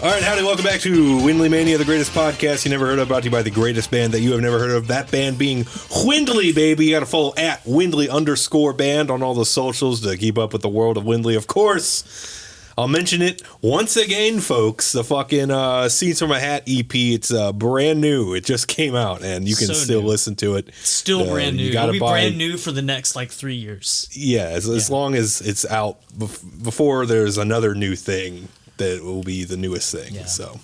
All right, howdy, welcome back to Windley Mania, the greatest podcast you never heard of, brought to you by the greatest band that you have never heard of. That band being Windley, baby. You got to follow at Windley_band on all the socials to keep up with the world of Windley. Of course, I'll mention it once again, folks. The fucking Scenes from a Hat EP, it's brand new. It just came out, and you can still listen to it. Still brand new. It'll be brand new for the next, 3 years. Yeah, as long as it's out before there's another new thing that will be the newest thing. Yeah. So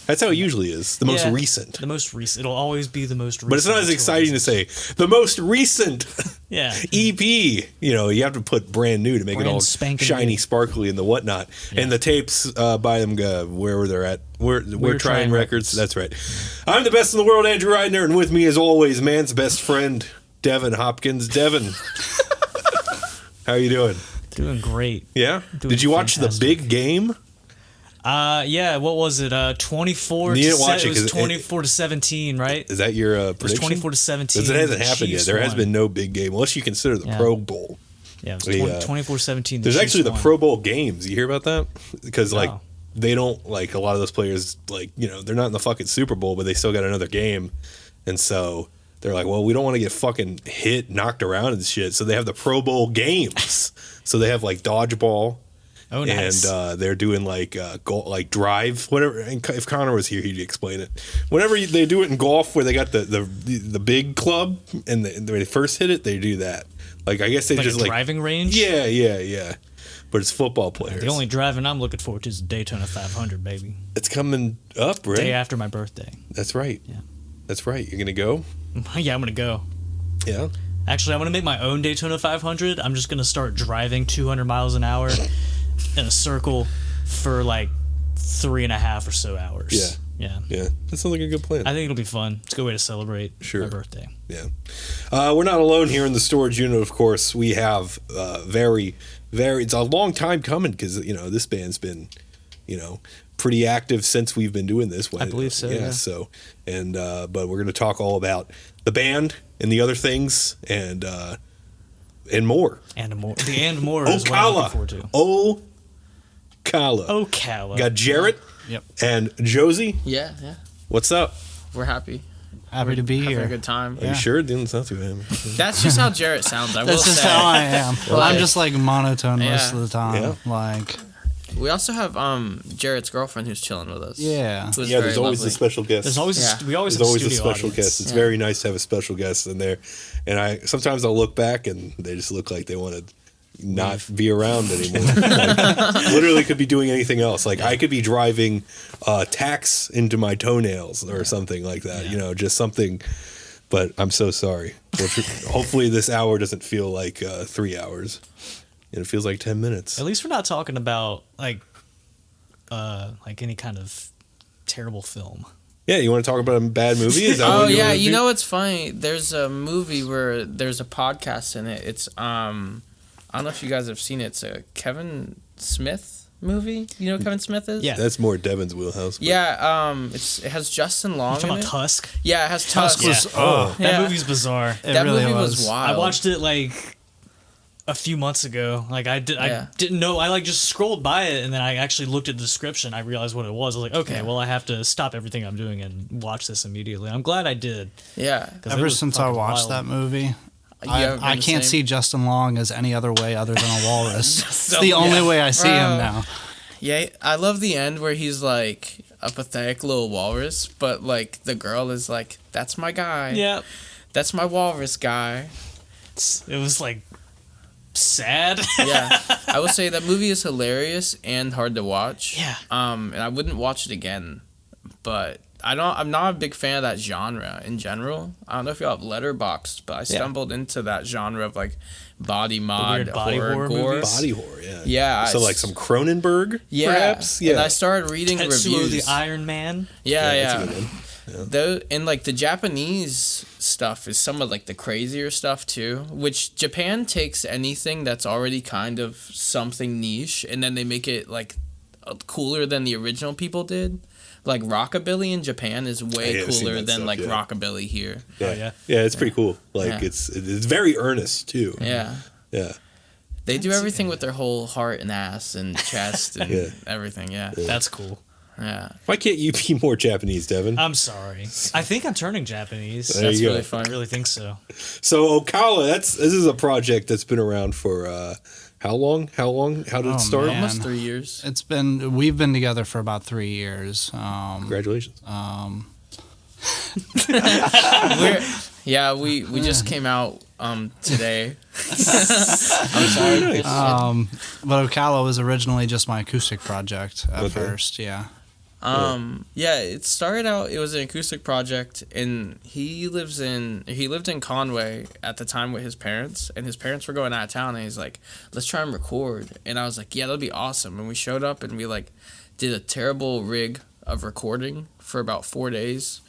that's how it usually is. The most recent. The most recent. It'll always be the most recent. But it's not as exciting to say the most recent EP. You know, you have to put brand new to make it all shiny, sparkly, and the whatnot. Yeah. And the tapes, buy them wherever they're at. We're trying records. That's right. I'm the best in the world, Andrew Reidner, and with me, as always, man's best friend, Devin Hopkins. Devin, how are you doing? Doing great. Yeah? Did you watch the big game? Yeah, what was it? 24 you didn't watch it, was 24 to 17, right? Is that your prediction? It was 24 to 17. Because it hasn't happened yet. There has been no big game, unless you consider the Pro Bowl. Yeah, it was 24-17. There's actually the Pro Bowl games. You hear about that? Because, they don't, a lot of those players, they're not in the fucking Super Bowl, but they still got another game. And so they're like, well, we don't want to get fucking knocked around and shit. So they have the Pro Bowl games. So they have, dodgeball. Oh, nice. And they're doing drive, whatever. And if Connor was here, he'd explain it. Whenever they do it in golf, where they got the big club, and when they first hit it, they do that. I guess they just a driving range. Yeah. But it's football players. The only driving I'm looking forward to is Daytona 500, baby. It's coming up, right? Day after my birthday. That's right. Yeah. That's right. You're gonna go? Yeah, I'm gonna go. Yeah. Actually, I'm gonna make my own Daytona 500. I'm just gonna start driving 200 miles an hour. In a circle for 3.5 or so hours. Yeah. That sounds like a good plan. I think it'll be fun. It's a good way to celebrate my birthday. Yeah. We're not alone here in the storage unit, of course. We have it's a long time coming because, this band's been, pretty active since we've been doing this. I believe so. Yeah. So, but we're going to talk all about the band and the other things and more. And more. The and more is what I'm looking forward to. Ocala. Got Jarrett. Yep. And Josie. Yeah. What's up? We're happy. Happy to be here. Having a good time. Are you sure? It didn't sound too happy. That's just how Jarrett sounds. That's just how I am. I'm just monotone most of the time. Yeah. We also have Jarrett's girlfriend who's chilling with us. Yeah. There's always a special guest. There's always a special guest. It's very nice to have a special guest in there. And sometimes I'll look back and they just look like they want to not be around anymore. Literally could be doing anything else. I could be driving tacks into my toenails or something like that. Just something. But I'm so sorry. Hopefully this hour doesn't feel like 3 hours. And it feels like 10 minutes. At least we're not talking about any kind of terrible film. Yeah, you want to talk about a bad movie? Is that what you want to do? What's funny? There's a movie where there's a podcast in it. It's I don't know if you guys have seen it. It's a Kevin Smith movie. You know what Kevin Smith is? Yeah, that's more Devin's wheelhouse. But. Yeah, it has Justin Long. You talking in about it. Tusk? Yeah, it has Tusk. That movie's bizarre. That really movie was wild. I watched it a few months ago. I didn't know. I just scrolled by it, and then I actually looked at the description. I realized what it was. I was like, okay, well, I have to stop everything I'm doing and watch this immediately. I'm glad I did. Yeah. Ever since I watched that movie, I can't see Justin Long as any other way other than a walrus. It's the only way I see him now. Yeah, I love the end where he's a pathetic little walrus, but the girl is that's my guy. Yeah. That's my walrus guy. It was sad. Yeah. I would say that movie is hilarious and hard to watch. Yeah. And I wouldn't watch it again, but I'm not a big fan of that genre in general. I don't know if y'all have Letterboxd, but I stumbled into that genre of body mod, horror, gore. Body horror, yeah. Yeah. So some Cronenberg, perhaps? Yeah. And I started reading reviews. the Iron Man. Yeah. That's a good one. Yeah. And the Japanese stuff is some of the crazier stuff too, which Japan takes anything that's already kind of something niche and then they make it cooler than the original people did. Rockabilly in Japan is way cooler than rockabilly here. Yeah, it's pretty cool. It's very earnest too. Yeah. They do everything with their whole heart and ass and chest and everything. Yeah, that's cool. Yeah. Why can't you be more Japanese, Devin? I'm sorry. I think I'm turning Japanese. That's really fun. I really think so. So Ocala, this is a project that's been around for how long? How did it start? Man. Almost 3 years. We've been together for about 3 years. Congratulations. We just came out today. I'm sorry. But Ocala was originally just my acoustic project at first. Yeah. It started out. It was an acoustic project, and he lived in Conway at the time with his parents, and his parents were going out of town, and he's like, "Let's try and record." And I was like, "Yeah, that'd be awesome." And we showed up, and we did a terrible rig of recording for about 4 days,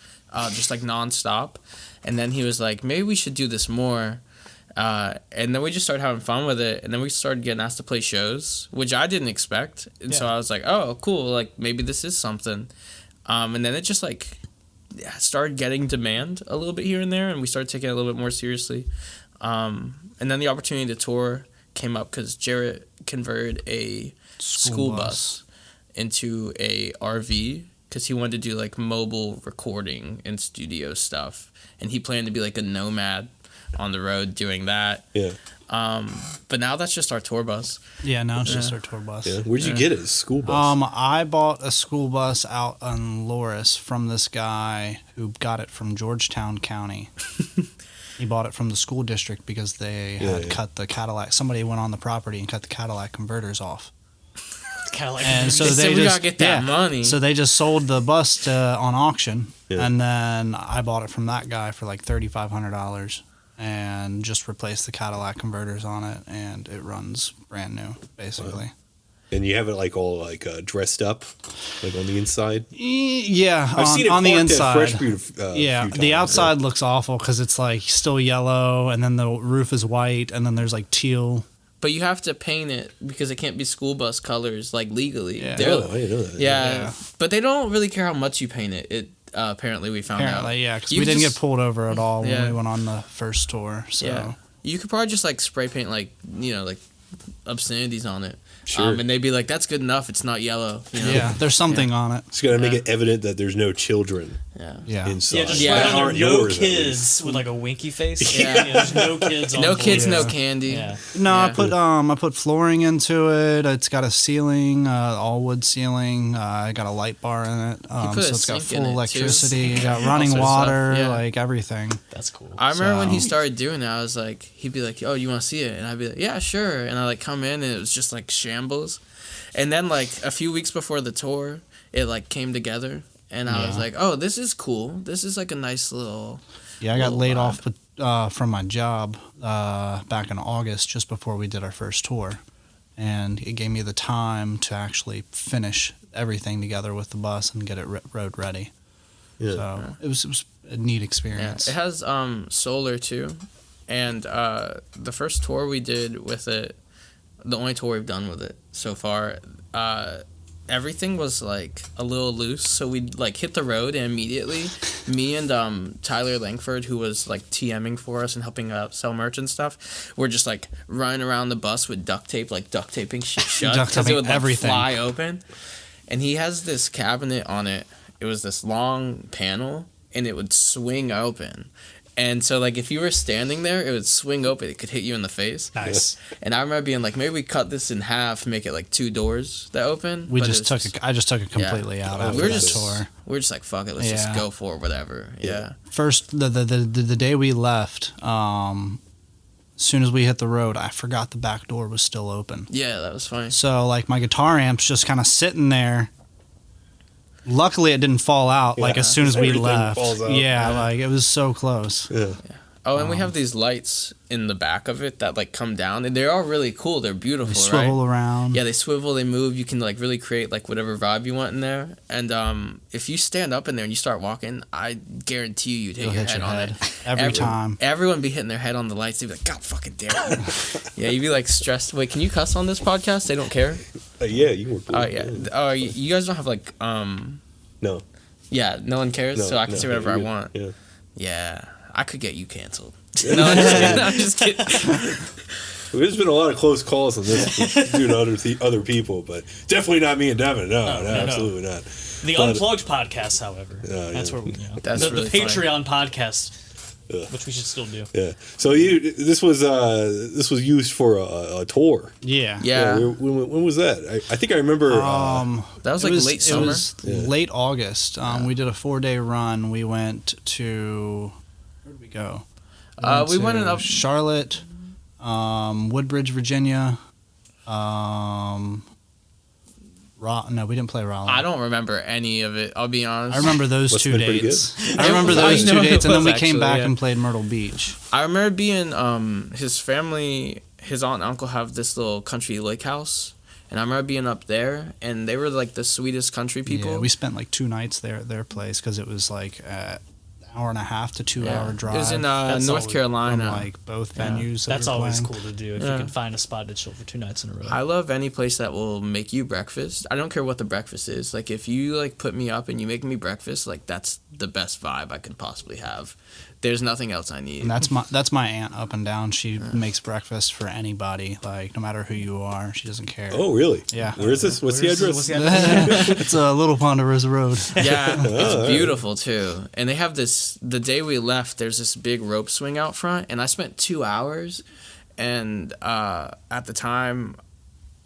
just nonstop. And then he was like, "Maybe we should do this more." And then we just started having fun with it, and then we started getting asked to play shows, which I didn't expect. And so I was like, "Oh, cool! Maybe this is something." And then it just started getting demand a little bit here and there, and we started taking it a little bit more seriously. And then the opportunity to tour came up because Jarrett converted a school bus into a RV because he wanted to do mobile recording and studio stuff, and he planned to be a nomad on the road doing that. Yeah. But now that's just our tour bus. Yeah, now it's just our tour bus. Yeah. Where'd you get it? A school bus? I bought a school bus out in Loris from this guy who got it from Georgetown County. He bought it from the school district because they had cut the Cadillac. Somebody went on the property and cut the Cadillac converters off. And so we gotta get that money. So they just sold the bus on auction, and then I bought it from that guy for $3,500. And just replaced the Cadillac converters on it, and it runs brand new, basically. And you have it all dressed up, on the inside. Yeah, I've seen it on the inside. The outside looks awful because it's still yellow, and then the roof is white, and then there's teal. But you have to paint it because it can't be school bus colors legally. Yeah. I didn't know that. Yeah, but they don't really care how much you paint it. Apparently we found out. Yeah, because we didn't get pulled over at all when we went on the first tour. So you could probably just spray paint obscenities on it. Sure. And they'd be like, "That's good enough. It's not yellow." You know? Yeah, there's something on it. It's got to make it evident that there's no children Yeah. inside. Yeah, just that write on aren't there, no yours, at least. kids with a winky face. Yeah. There's no kids on No board. kids, no candy. Yeah. No, I put flooring into it. It's got a ceiling, all wood ceiling. I got a light bar in it. put a So it's got sink in full it, electricity. too. You got running All sorts of water, stuff, everything. That's cool. I remember when he started doing it, I was like, he'd be like, "Oh, you want to see it?" And I'd be like, "Yeah, sure." And I come in, and it was just shambles. And then a few weeks before the tour, it came together, and I was like, "Oh, this is cool. This is a nice little." Yeah, I got laid off from my job back in August, just before we did our first tour, and it gave me the time to actually finish everything together with the bus and get it road ready. Yeah. So it was a neat experience. Yeah. It has solar too, and the first tour we did with it, the only tour we've done with it so far, everything was a little loose, so we'd hit the road, and immediately me and Tyler Langford, who was TMing for us and helping sell merch and stuff, we're just running around the bus with duct tape, duct taping shit shut because it would everything. fly open. And he has this cabinet on it. It was this long panel, and it would swing open. And so, if you were standing there, it would swing open. It could hit you in the face. Nice. And I remember being maybe we cut this in half, make it 2 doors that open. I just took it completely out after that tour. We're just fuck it, let's just go for whatever. Yeah. First, the day we left, as soon as we hit the road, I forgot the back door was still open. Yeah, that was funny. So, my guitar amp's just kind of sitting there. Luckily, it didn't fall out as soon as we left. Yeah, it was so close. Yeah. Oh, and we have these lights in the back of it that come down, and they are really cool. They're beautiful, They swivel around. Yeah, they swivel, they move. You can really create whatever vibe you want in there. And if you stand up in there and you start walking, I guarantee you'd hit your head on it every time. Everyone be hitting their head on the lights. They'd be like, "God fucking damn it!" Yeah, you'd be stressed. Wait, can you cuss on this podcast? They don't care. Yeah, you were. Cool. Oh yeah. Oh, you guys don't have No. Yeah, no one cares, so I can say whatever I want. Yeah. Yeah, I could get you canceled. No, I'm just kidding. I'm just kidding. There's been a lot of close calls on this due to other people, but definitely not me and Devin. No, absolutely not. The Unplugged podcast, however, that's where we, that's the Patreon podcast. Which we should still do. Yeah. So this was used for a tour. Yeah. When was that? I think I remember. That was like late summer. It was late August. We did a 4-day run. We went to where did we go? We went up Charlotte, Woodbridge, Virginia. No, we didn't play Raleigh. I don't remember any of it. I'll be honest. I remember those 2 dates. I remember those 2 dates, and then we came back and played Myrtle Beach. I remember being his family, his aunt and uncle have this little country lake house, and I remember being up there, and they were like the sweetest country people. Yeah, we spent like 2 nights there at their place because it was like an hour and a half to 2 hour drive. It was in North Carolina. From, like both venues. That's always cool to do if you can find a spot to chill for 2 nights in a row. I love any place that will make you breakfast. I don't care what the breakfast is. Like if you like put me up and you make me breakfast, like that's the best vibe I could possibly have. There's nothing else I need. And that's my aunt up and down. She makes breakfast for anybody, like no matter who you are. She doesn't care. Oh, really? Yeah. Where is this? What's the address? It's a Little Ponderosa Road. Yeah, it's beautiful too. And they have this. The day we left, there's this big rope swing out front, and I spent 2 hours. And at the time,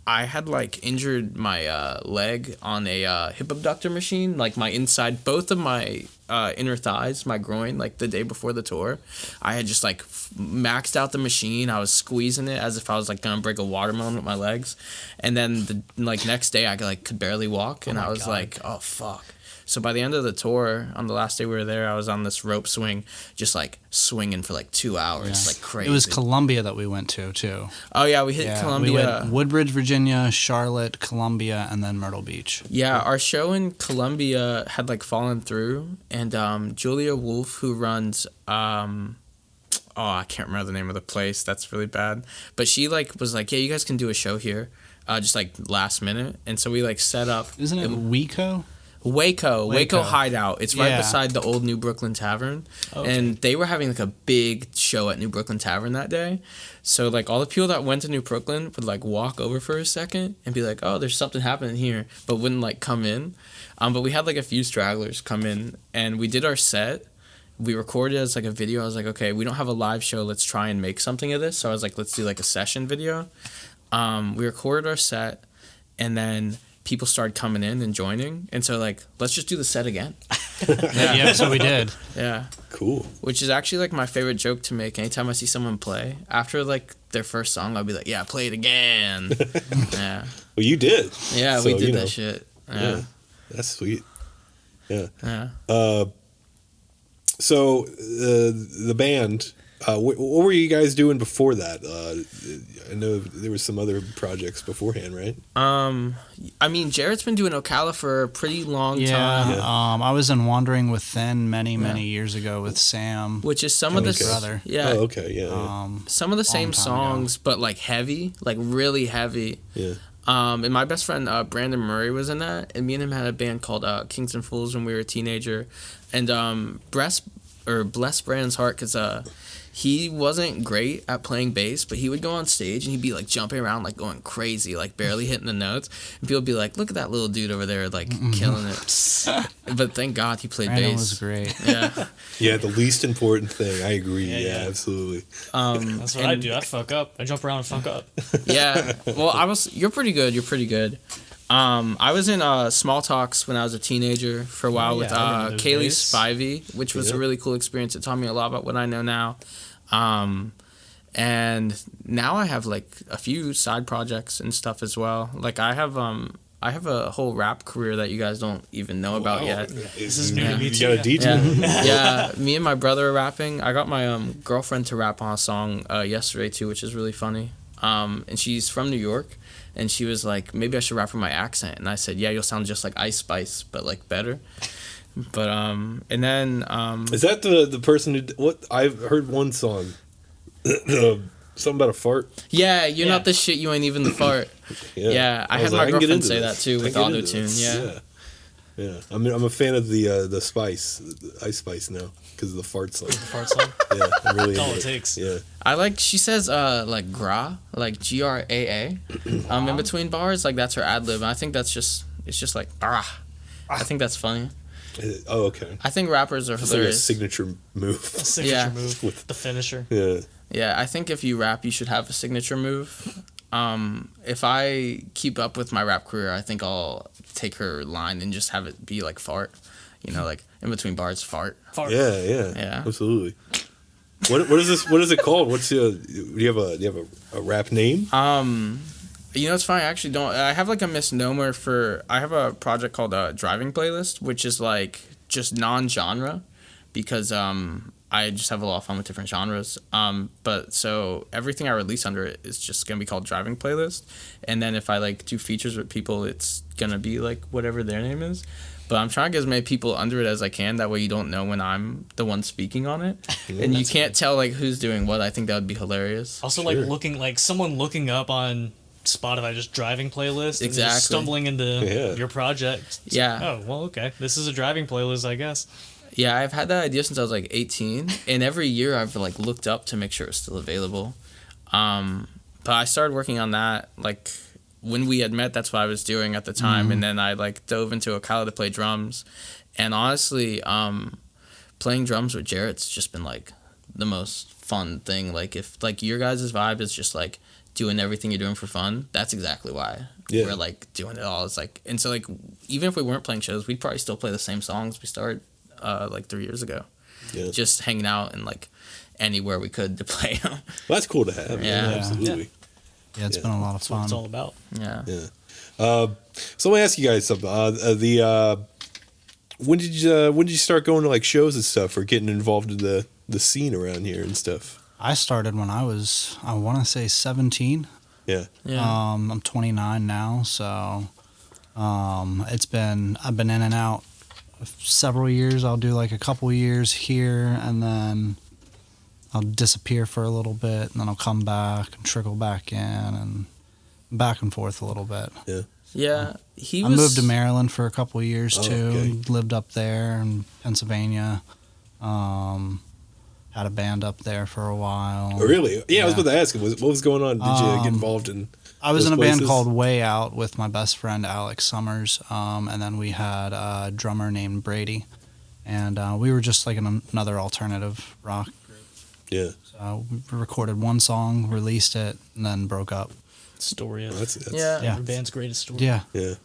I had like injured my leg on a hip abductor machine, like my inside, both of my inner thighs, my groin, like the day before the tour. I had just like maxed out the machine. I was squeezing it as if I was like gonna break a watermelon with my legs. And then the next day I could barely walk, and I was like, oh fuck. So by the end of the tour, on the last day we were there, I was on this rope swing, just like swinging for like 2 hours, like crazy. It was Columbia that we went to too. Oh yeah, we hit Columbia. We went Woodbridge, Virginia, Charlotte, Columbia, and then Myrtle Beach. Yeah, our show in Columbia had like fallen through, and Julia Wolf, who runs I can't remember the name of the place. That's really bad. But she was like, yeah, you guys can do a show here, just like last minute, and so we like set up. Isn't it Waco? Waco Hideout. It's right beside the old New Brooklyn Tavern. Okay. And they were having like a big show at New Brooklyn Tavern that day. So like all the people that went to New Brooklyn would like walk over for a second and be like, oh, there's something happening here, but wouldn't like come in. But we had like a few stragglers come in, and we did our set. We recorded it as like a video. I was like, okay, we don't have a live show. Let's try and make something of this. So I was like, let's do like a session video. We recorded our set, and then people started coming in and joining, and so like, let's just do the set again. Yeah, so we did. Yeah, cool. Which is actually like my favorite joke to make. Anytime I see someone play after like their first song, I'll be like, yeah, play it again. Yeah. Well, you did. Yeah, so, we did that shit. Yeah, that's sweet. Yeah. Yeah. So the band. What were you guys doing before that? I know there was some other projects beforehand, right? I mean, Jarrett's been doing Ocala for a pretty long time. Yeah. I was in Wandering Within many years ago with Sam, which is some of the brother. Yeah. Oh, okay. Yeah. Some of the same songs, but like heavy, like really heavy. Yeah. And my best friend Brandon Murray was in that, and me and him had a band called Kings and Fools when we were a teenager, and bless Brandon's heart, because he wasn't great at playing bass, but he would go on stage and he'd be like jumping around, like going crazy, like barely hitting the notes. And people would be like, look at that little dude over there, like killing it. But thank God he played Brandon bass. Was great. Yeah. Yeah, the least important thing. I agree. Yeah, absolutely. That's what I do. I fuck up. I jump around and fuck up. Yeah. Well, you're pretty good. I was in Small Talks when I was a teenager for a while with Kaylee Spivey, which was a really cool experience. It taught me a lot about what I know now. And now I have like a few side projects and stuff as well. Like I have a whole rap career that you guys don't even know about yet. This is new to me too. You got a DJ? Yeah, me and my brother are rapping. I got my girlfriend to rap on a song yesterday too, which is really funny. And she's from New York, and she was like, maybe I should rap with my accent. And I said, yeah, you'll sound just like Ice Spice, but like better. But and then is that the person who? What I've heard one song, something about a fart. Yeah, you're not the shit. You ain't even the fart. Yeah, I had my girlfriend say that too with auto tune. Yeah. Yeah, I'm a fan of the spice, the Ice Spice now because of the fart song. The fart song. Yeah, I'm really. That's all into it takes. Yeah. I like. She says like gra, like GRAA, in between bars. Like that's her ad lib. And I think it's just like ah. I think that's funny. Oh, okay. I think rappers are It's hilarious. like a signature move. A signature move With the finisher. Yeah. Yeah, I think if you rap, you should have a signature move. If I keep up with my rap career, I think I'll take her line and just have it be like fart. You know, like in between bars, fart. Fart. Yeah. Absolutely. What is this? What is it called? What's do you have a rap name? You know, it's funny. I actually don't. I have like a misnomer for. I have a project called a driving playlist, which is like just non-genre, because I just have a lot of fun with different genres. But so everything I release under it is just gonna be called driving playlist, and then if I like do features with people, it's gonna be like whatever their name is. But I'm trying to get as many people under it as I can. That way you don't know when I'm the one speaking on it, and you can't tell like who's doing what. I think that would be hilarious. Also, like someone looking up on Spotify, just driving playlist, and Exactly. just stumbling into your project. It's Yeah. like, oh well, okay. This is a driving playlist, I guess. Yeah, I've had that idea since I was like 18, and every year I've like looked up to make sure it's still available. But I started working on that like when we had met. That's what I was doing at the time, and then I like dove into Ocala to play drums, and honestly, playing drums with Jarrett's just been like the most fun thing. Like if like your guys' vibe is just like doing everything you're doing for fun, that's exactly why we're like doing it all. It's like, and so like even if we weren't playing shows, we'd probably still play the same songs we started like 3 years ago. Yeah. Just hanging out and like anywhere we could to play them. Well, that's cool to have. Yeah. Absolutely. Yeah, it's been a lot of That's fun. what it's all about. Yeah. So let me ask you guys something. When did you start going to like shows and stuff, or getting involved in the scene around here and stuff? I started when I was, I want to say 17. Yeah. I'm 29 now, so I've been in and out several years. I'll do like a couple years here, and then I'll disappear for a little bit, and then I'll come back and trickle back in, and back and forth a little bit. Yeah. Yeah. I moved to Maryland for a couple years too. Okay. Lived up there in Pennsylvania. Had a band up there for a while. Oh, really? Yeah, I was about to ask. What was going on? Did you get involved in? I was those in a band places? called Way Out with my best friend Alex Summers, and then we had a drummer named Brady, and we were just like another alternative rock group. Yeah. So we recorded one song, released it, and then broke up. Story of That's Yeah. Yeah. every band's greatest story. Yeah. Yeah.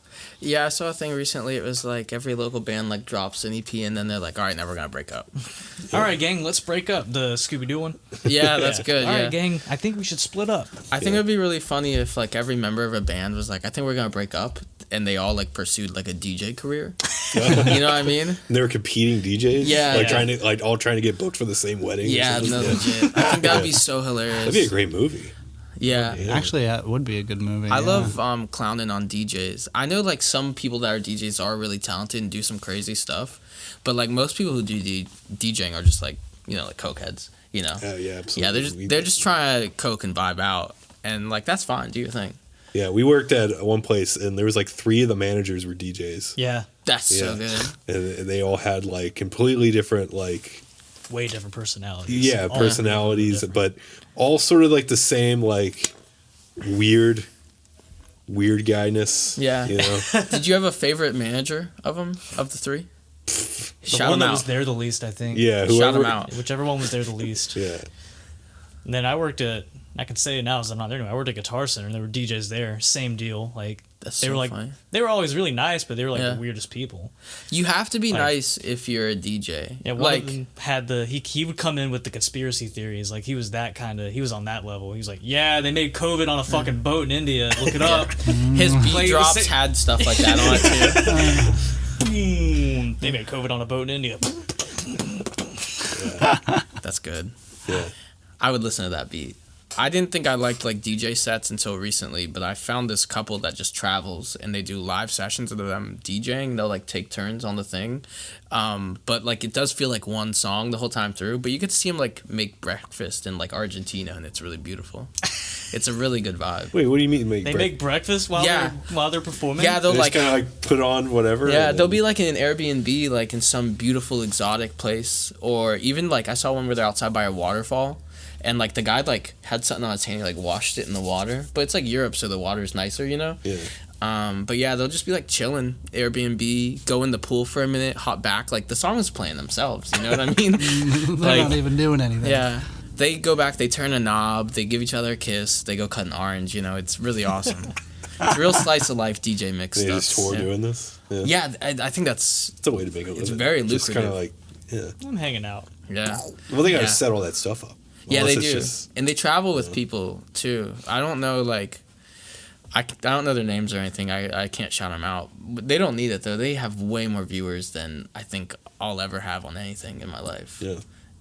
Yeah, I saw a thing recently. It was like every local band like drops an EP and then they're like, all right, now we're gonna break up. All right, gang, let's break up. The Scooby Doo one. Yeah, that's good. All Yeah. right, gang, I think we should split up. I think it would be really funny if like every member of a band was like, I think we're gonna break up, and they all like pursued like a DJ career. You know what I mean? And they were competing DJs. Yeah. Like Yeah. trying to get booked for the same wedding. or Yeah, something? no, legit. I think that would be so hilarious. That'd be a great movie. Yeah. Yeah. Actually, it would be a good movie. I yeah. love clowning on DJs. I know like some people that are DJs are really talented and do some crazy stuff, but like most people who do DJing are just like, you know, like cokeheads, you know. Oh yeah, absolutely. Yeah, they're just trying to coke and vibe out, and like that's fine. Do your thing. Yeah, we worked at one place, and there was like 3 of the managers were DJs, Yeah, That's so Yeah. good. and they all had like completely different like way different personalities. All personalities, different. but all sort of like the same like weird guyness. Yeah. You know. Did you have a favorite manager of them, of the 3? The Shout one them that was out. there the least, I think. Yeah. Shout Whoever. them out. Whichever one was there the least. Yeah. And then I worked at, I can say it now, 'cause I'm not there anymore. I worked at Guitar Center, and there were DJs there. Same deal. Like That's they so were like, funny. they were always really nice, but they were like Yeah. the weirdest people. You have to be Like- nice if you're a DJ. Yeah, one like of them had he would come in with the conspiracy theories. Like he was that kind of, he was on that level. He was like, yeah, they made COVID on a fucking boat in India. Look it up. his beat Like, drops say- had stuff like that on it too. Boom. They made COVID on a boat in India. That's good. Yeah. I would listen to that beat. I didn't think I liked like DJ sets until recently, but I found this couple that just travels and they do live sessions of them DJing. They'll like take turns on the thing, but like it does feel like one song the whole time through. But you get to see them like make breakfast in like Argentina, and it's really beautiful. It's a really good vibe. Wait, what do you mean they make breakfast while they're performing? Yeah, they'll like kind of like put on whatever. Yeah, they'll be like in an Airbnb, like in some beautiful exotic place, or even like I saw one where they're outside by a waterfall. And, like, the guy, like, had something on his hand. He, like, washed it in the water. But it's, like, Europe, so the water's nicer, you know? Yeah. But, yeah, they'll just be, like, chilling. Airbnb, go in the pool for a minute, hop back. Like, the song is playing themselves, you know what I mean? They're not even doing anything. Yeah. They go back, they turn a knob, they give each other a kiss, they go cut an orange, you know? It's really awesome. It's real slice of life DJ mix they stuff. Just tour doing this? Yeah, I think that's... It's a way to make it. It's very lucrative. Just kind of like, I'm hanging out. Yeah. Well, they got to set all that stuff up. Yeah, they do. And they travel with people, too. I don't know, like... I don't know their names or anything. I can't shout them out. But they don't need it, though. They have way more viewers than I think I'll ever have on anything in my life. Yeah.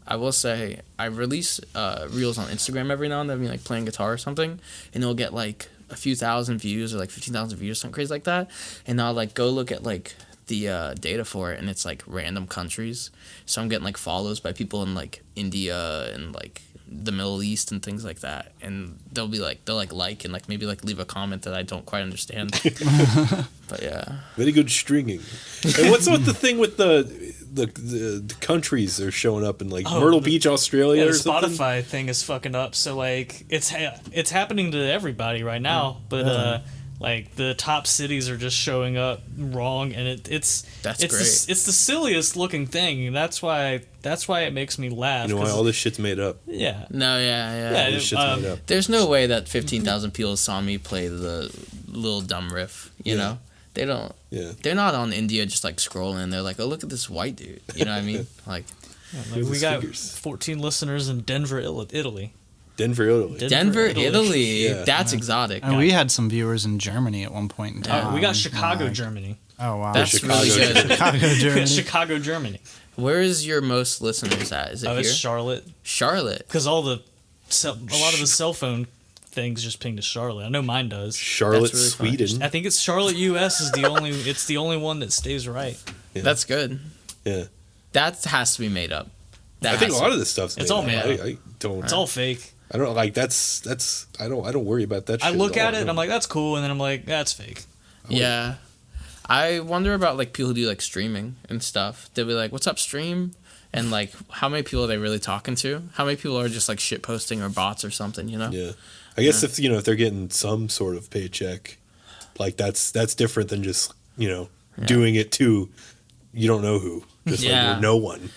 I will say, I release reels on Instagram every now and then, like playing guitar or something, and it'll get, like, a few thousand views or, like, 15,000 views, something crazy like that. And I'll, like, go look at, like, the data for it, and it's, like, random countries. So I'm getting, like, follows by people in, like, India and, like, the Middle East and things like that, and they'll and like maybe like leave a comment that I don't quite understand. But yeah, very good stringing. And what's with the thing with the countries are showing up in like Myrtle Beach, Australia? The or something? Spotify thing is fucking up. So like it's happening to everybody right now, but like the top cities are just showing up wrong, and it's great. It's the silliest looking thing, and that's why it makes me laugh. You know why all this shit's made up? Yeah. No, yeah. All this shit's made up. There's no way that 15,000 people saw me play the little dumb riff. You know, they don't. Yeah. They're not on India just like scrolling. They're like, oh, look at this white dude. You know what I mean? Like we got 14 listeners in Denver, Italy. Denver, Italy. Yeah. That's exotic. And we had some viewers in Germany at one point in time. We got Chicago, Germany. Oh, wow. That's really good. Chicago, Germany. Chicago, Germany. Where is your most listeners at? Is it here? It's Charlotte. Charlotte. Because a lot of the cell phone things just ping to Charlotte. I know mine does. Charlotte, really Sweden. I think it's Charlotte, U.S. is the only. It's the only one that stays right. Yeah. That's good. Yeah. That has to be made up. I think a lot of this stuff's made It's all made up. I don't. It's all fake. I don't like that's. I don't worry about that. I shit look all. at it and I'm like, that's cool, and then I'm like, that's fake. Yeah. I wonder about like people who do like streaming and stuff. They'll be like, "What's up, stream?" And like, how many people are they really talking to? How many people are just like shit posting or bots or something? You know? Yeah. I guess if if they're getting some sort of paycheck, like that's different than just doing it to you don't know who, just like no one.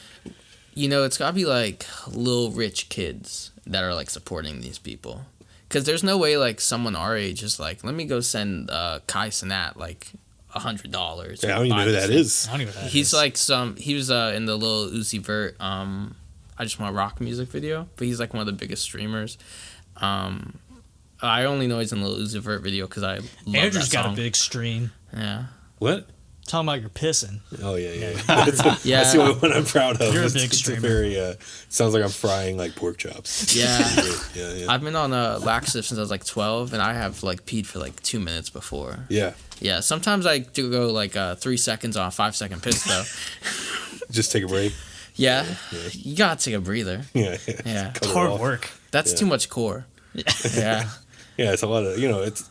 You know, it's gotta be like little rich kids that are like supporting these people, because there's no way like someone our age is like, let me go send Kai Cenat like $100. Yeah, I don't even know who that is. I don't even know who that He's is. like he was in the Lil Uzi Vert I Just Want Rock music video, but he's like one of the biggest streamers. I only know he's in the Lil Uzi Vert video because I love Andrew's that got song. a big stream. Yeah. What? Talking about your pissing. Oh yeah. That's the only one I'm proud of. You're a big streamer. Very sounds like I'm frying like pork chops. Yeah. Yeah. I've been on a laxative since I was like 12, and I have like peed for like 2 minutes before. Yeah. Yeah. Sometimes I do go like 3 seconds on a 5-second piss though. Just take a break. Yeah. You gotta take a breather. Yeah. Yeah. Cut it Hard off. work. That's too much core. Yeah. Yeah, it's a lot of it's.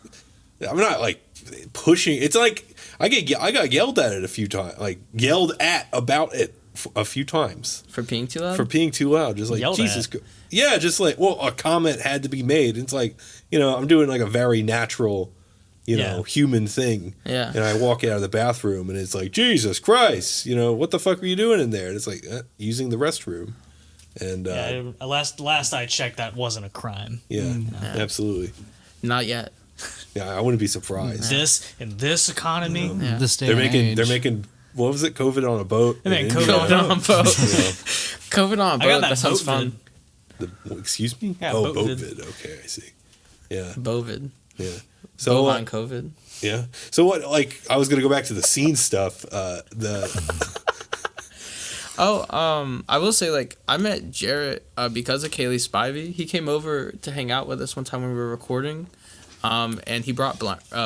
I'm not like pushing. It's like I got yelled at it a few times. Like yelled at about it a few times For peeing too loud. for being too loud. Just like Yelled Jesus. at? Yeah, just like a comment had to be made. It's like I'm doing like a very natural, human thing. Yeah. And I walk out of the bathroom and it's like Jesus Christ. What the fuck are you doing in there? And it's like using the restroom. And last I checked, that wasn't a crime. yeah, absolutely. Not yet. Yeah, I wouldn't be surprised. In this economy, Yeah. This day They're and making age. they're making what was it? COVID on a boat. They made in COVID India. COVID on boat. COVID on I got boat. that That sounds boat fun. Excuse me? Yeah, oh, boat boat. Okay, I see. Yeah, Bovid. yeah. So Bovine COVID. yeah. So what? Like I was gonna go back to the scene stuff. I will say, like, I met Jarrett because of Kaylee Spivey. He came over to hang out with us one time when we were recording, and he brought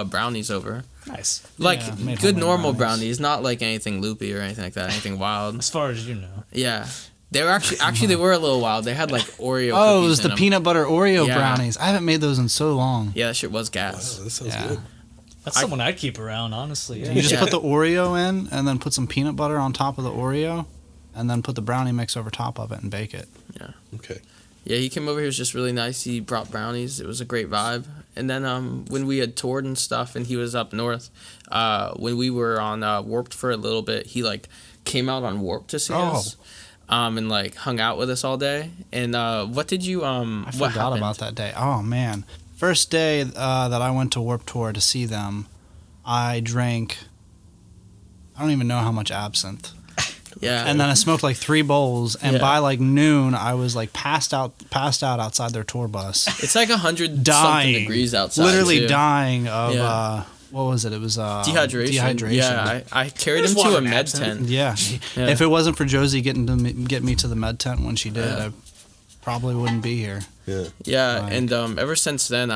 brownies over. Nice. Like, good normal brownies. not like anything loopy or anything like that, anything wild. As far as you know. Yeah. They were actually they were a little wild. They had, like, Oreo Oh, cookies it was the in 'em. peanut butter Oreo Yeah. brownies. I haven't made those in so long. Yeah, that shit was gas. Wow, that sounds Yeah. good. That's someone I'd keep around, honestly. You just Yeah. put the Oreo in, and then put some peanut butter on top of the Oreo, and then put the brownie mix over top of it and bake it. Okay. Yeah, he came over. He was just really nice. He brought brownies. It was a great vibe. And then when we had toured and stuff, and he was up north, when we were on Warped for a little bit, he like came out on Warped to see us, and like hung out with us all day. And what did you I what forgot happened? about that day. Oh man, first day that I went to Warped Tour to see them, I drank. I don't even know how much absinthe. Yeah, And then I smoked like 3 bowls, and Yeah. by like noon, I was like passed out outside their tour bus, it's like 100 something dying, degrees outside. literally too. dying of Yeah. what was it? It was Dehydration. Dehydration. Yeah, I carried him There's to water a in med absinthe. tent. Yeah. Yeah. If it wasn't for Josie get me to the med tent when she did, Yeah. I probably wouldn't be here. Yeah. Yeah, Like- and ever since then,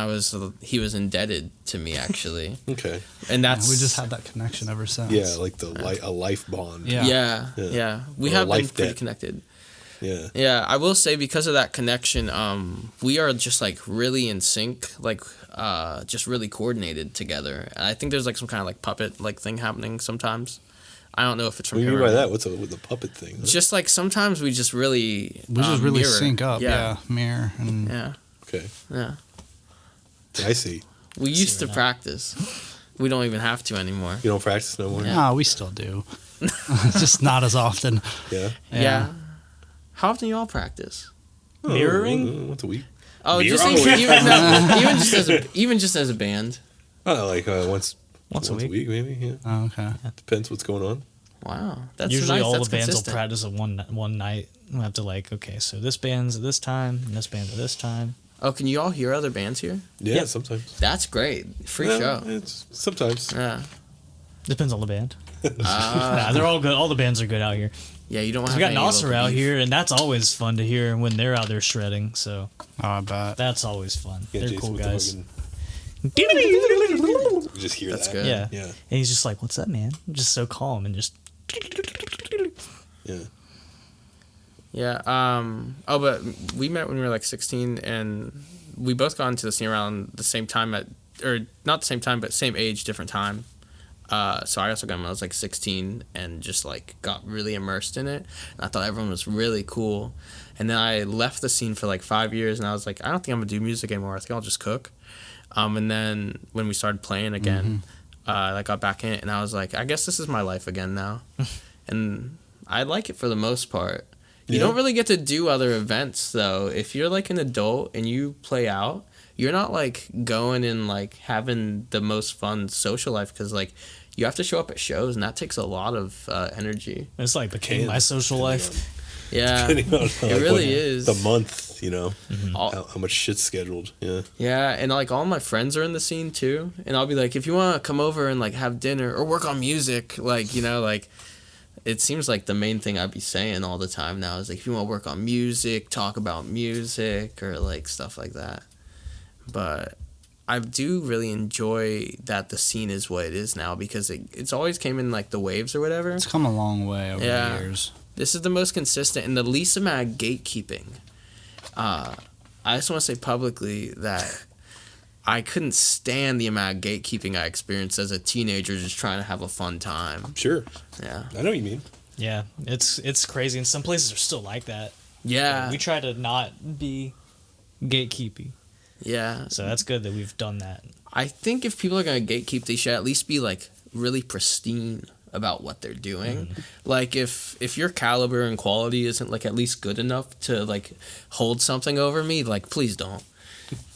he was indebted to me actually, Okay. and that's We just had that connection ever since. Yeah, like a life bond. Yeah. Yeah. We Or a have been life pretty debt. connected. Yeah. Yeah, I will say because of that connection, we are just like really in sync, like just really coordinated together. And I think there's like some kind of like puppet like thing happening sometimes. I don't know if it's from What do you him mean or by not. that? What's with the puppet thing? Huh? Just like sometimes we just really mirror. sync up. Yeah, Yeah, mirror and yeah, Okay. yeah. I see. We used to we're not. practice. We don't even have to anymore. You don't practice no more? Yeah. Nah, we still do. Just not as often. Yeah. Yeah. How often you all practice? Mirroring? Once a week. Oh, just Mirroring. even just as a band. Oh, like once a week. maybe. Yeah. Oh, okay. Depends what's going on. Wow, that's Usually nice. all That's the bands consistent. will practice at one night. We'll have to like, okay, so this band's at this time, and this band's at this time. Oh, can you all hear other bands here? Yeah, Yeah. sometimes. That's great. Free Yeah, show. It's sometimes. Yeah. Depends on the band. Nah, they're all good. All the bands are good out here. Yeah, you don't have We got any Nasser local out beef. here, and that's always fun to hear when they're out there shredding. So Oh, I bet. that's always fun. Yeah, They're Jason cool with the guys. fucking- You just hear That's that. good. Yeah. Yeah. And he's just like, "What's up, man?" Just so calm and just. Yeah. Yeah. Oh, but we met when we were like 16, and we both got into the scene around the same time or not the same time, but same age, different time. So I also got when I was like 16 and just like got really immersed in it. And I thought everyone was really cool. And then I left the scene for like 5 years, and I was like, I don't think I'm gonna do music anymore. I think I'll just cook. And then when we started playing again, I got back in it, and I was like, I guess this is my life again now. And I like it for the most part. You Yeah. don't really get to do other events though. If you're like an adult and you play out, you're not like going and like having the most fun social life because like you have to show up at shows, and that takes a lot of energy. It's like became my social life. Yeah, Depending on, like, it really what- is. The month, All- how much shit's scheduled. Yeah. Yeah, and like all my friends are in the scene too, and I'll be like, if you want to come over and like have dinner or work on music, like like it seems like the main thing I'd be saying all the time now is like, if you want to work on music, talk about music or like stuff like that. But I do really enjoy that the scene is what it is now because it's always came in like the waves or whatever. It's come a long way over Yeah. the years. This is the most consistent and the least amount of gatekeeping. I just want to say publicly that I couldn't stand the amount of gatekeeping I experienced as a teenager just trying to have a fun time. Sure. Yeah. I know what you mean. Yeah, it's crazy, and some places are still like that. Yeah. We try to not be gatekeepy, Yeah. so that's good that we've done that. I think if people are going to gatekeep, they should at least be like really pristine about what they're doing. Like if your caliber and quality isn't like at least good enough to like hold something over me, like please don't.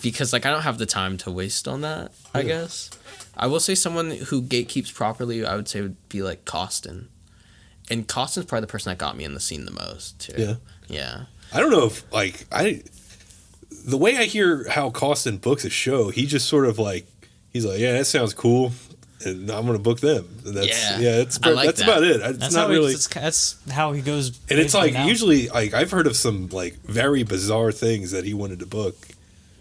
Because like I don't have the time to waste on that, I guess. I will say someone who gatekeeps properly, I would say would be like Costin. And Costin's probably the person that got me in the scene the most too. Yeah. Yeah. I don't know if the way I hear how Costin books a show, he just sort of like he's like, yeah, that sounds cool, and I'm going to book them. And that's that's that. about it. It's That's not how really. that's how he goes. And it's like now. usually like I've heard of some like very bizarre things that he wanted to book.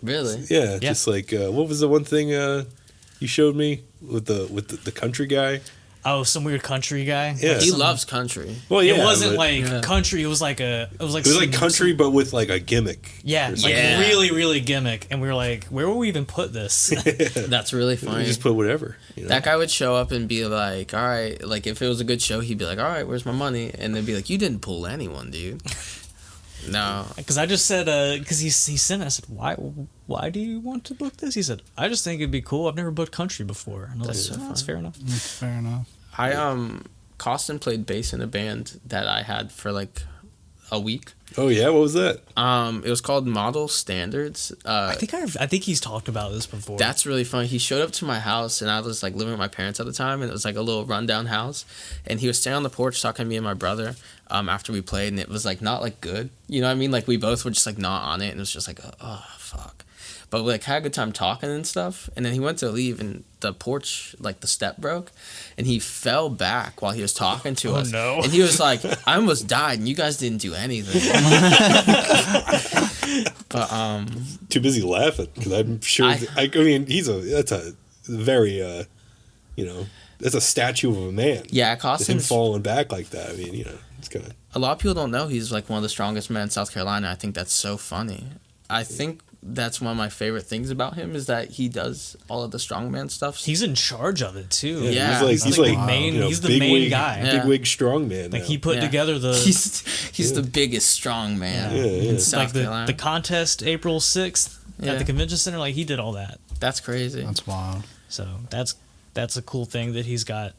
Really? Yeah. Just like what was the one thing you showed me with the country guy? Oh, some weird country guy. Yeah, He loves country. Well, yeah, It wasn't but like country. It was like country, but with like a gimmick. Yeah, like really, really gimmick. And we were like, where will we even put this? That's really funny. You just put whatever. You know? That guy would show up and be like, all right, like if it was a good show, he'd be like, all right, where's my money? And they'd be like, you didn't pull anyone, dude. No. Because I just said, because he sent it. I said, why do you want to book this? He said, I just think it'd be cool. I've never booked country before. And I was like, that's fair enough. Fair enough. Costin played bass in a band that I had for like a week. Oh yeah, what was that? It was called Model Standards. I think he's talked about this before. That's really funny. He showed up to my house, and I was like living with my parents at the time, and it was like a little rundown house. And he was standing on the porch talking to me and my brother after we played, and it was like not like good. You know what I mean? Like we both were just like not on it, and it was just like oh fuck. But we like had a good time talking and stuff. And then he went to leave, and the porch, like the step broke, and he fell back while he was talking to us. No. And he was like, "I almost died, and you guys didn't do anything." But Too busy laughing because I'm sure. I mean, that's a very that's a statue of a man. yeah, Him Costin's falling back like that. I mean, it's kind of. a lot of people don't know he's like one of the strongest men in South Carolina. I think that's so funny. I think that's one of my favorite things about him is that he does all of the strongman stuff. He's in charge of it too. Yeah. he's like he's the main guy. big wig strongman. Like now. he put together the he's the biggest strong man in South like Carolina. the contest April 6th at the convention center. Like he did all that. That's crazy. That's wild. So that's a cool thing that he's got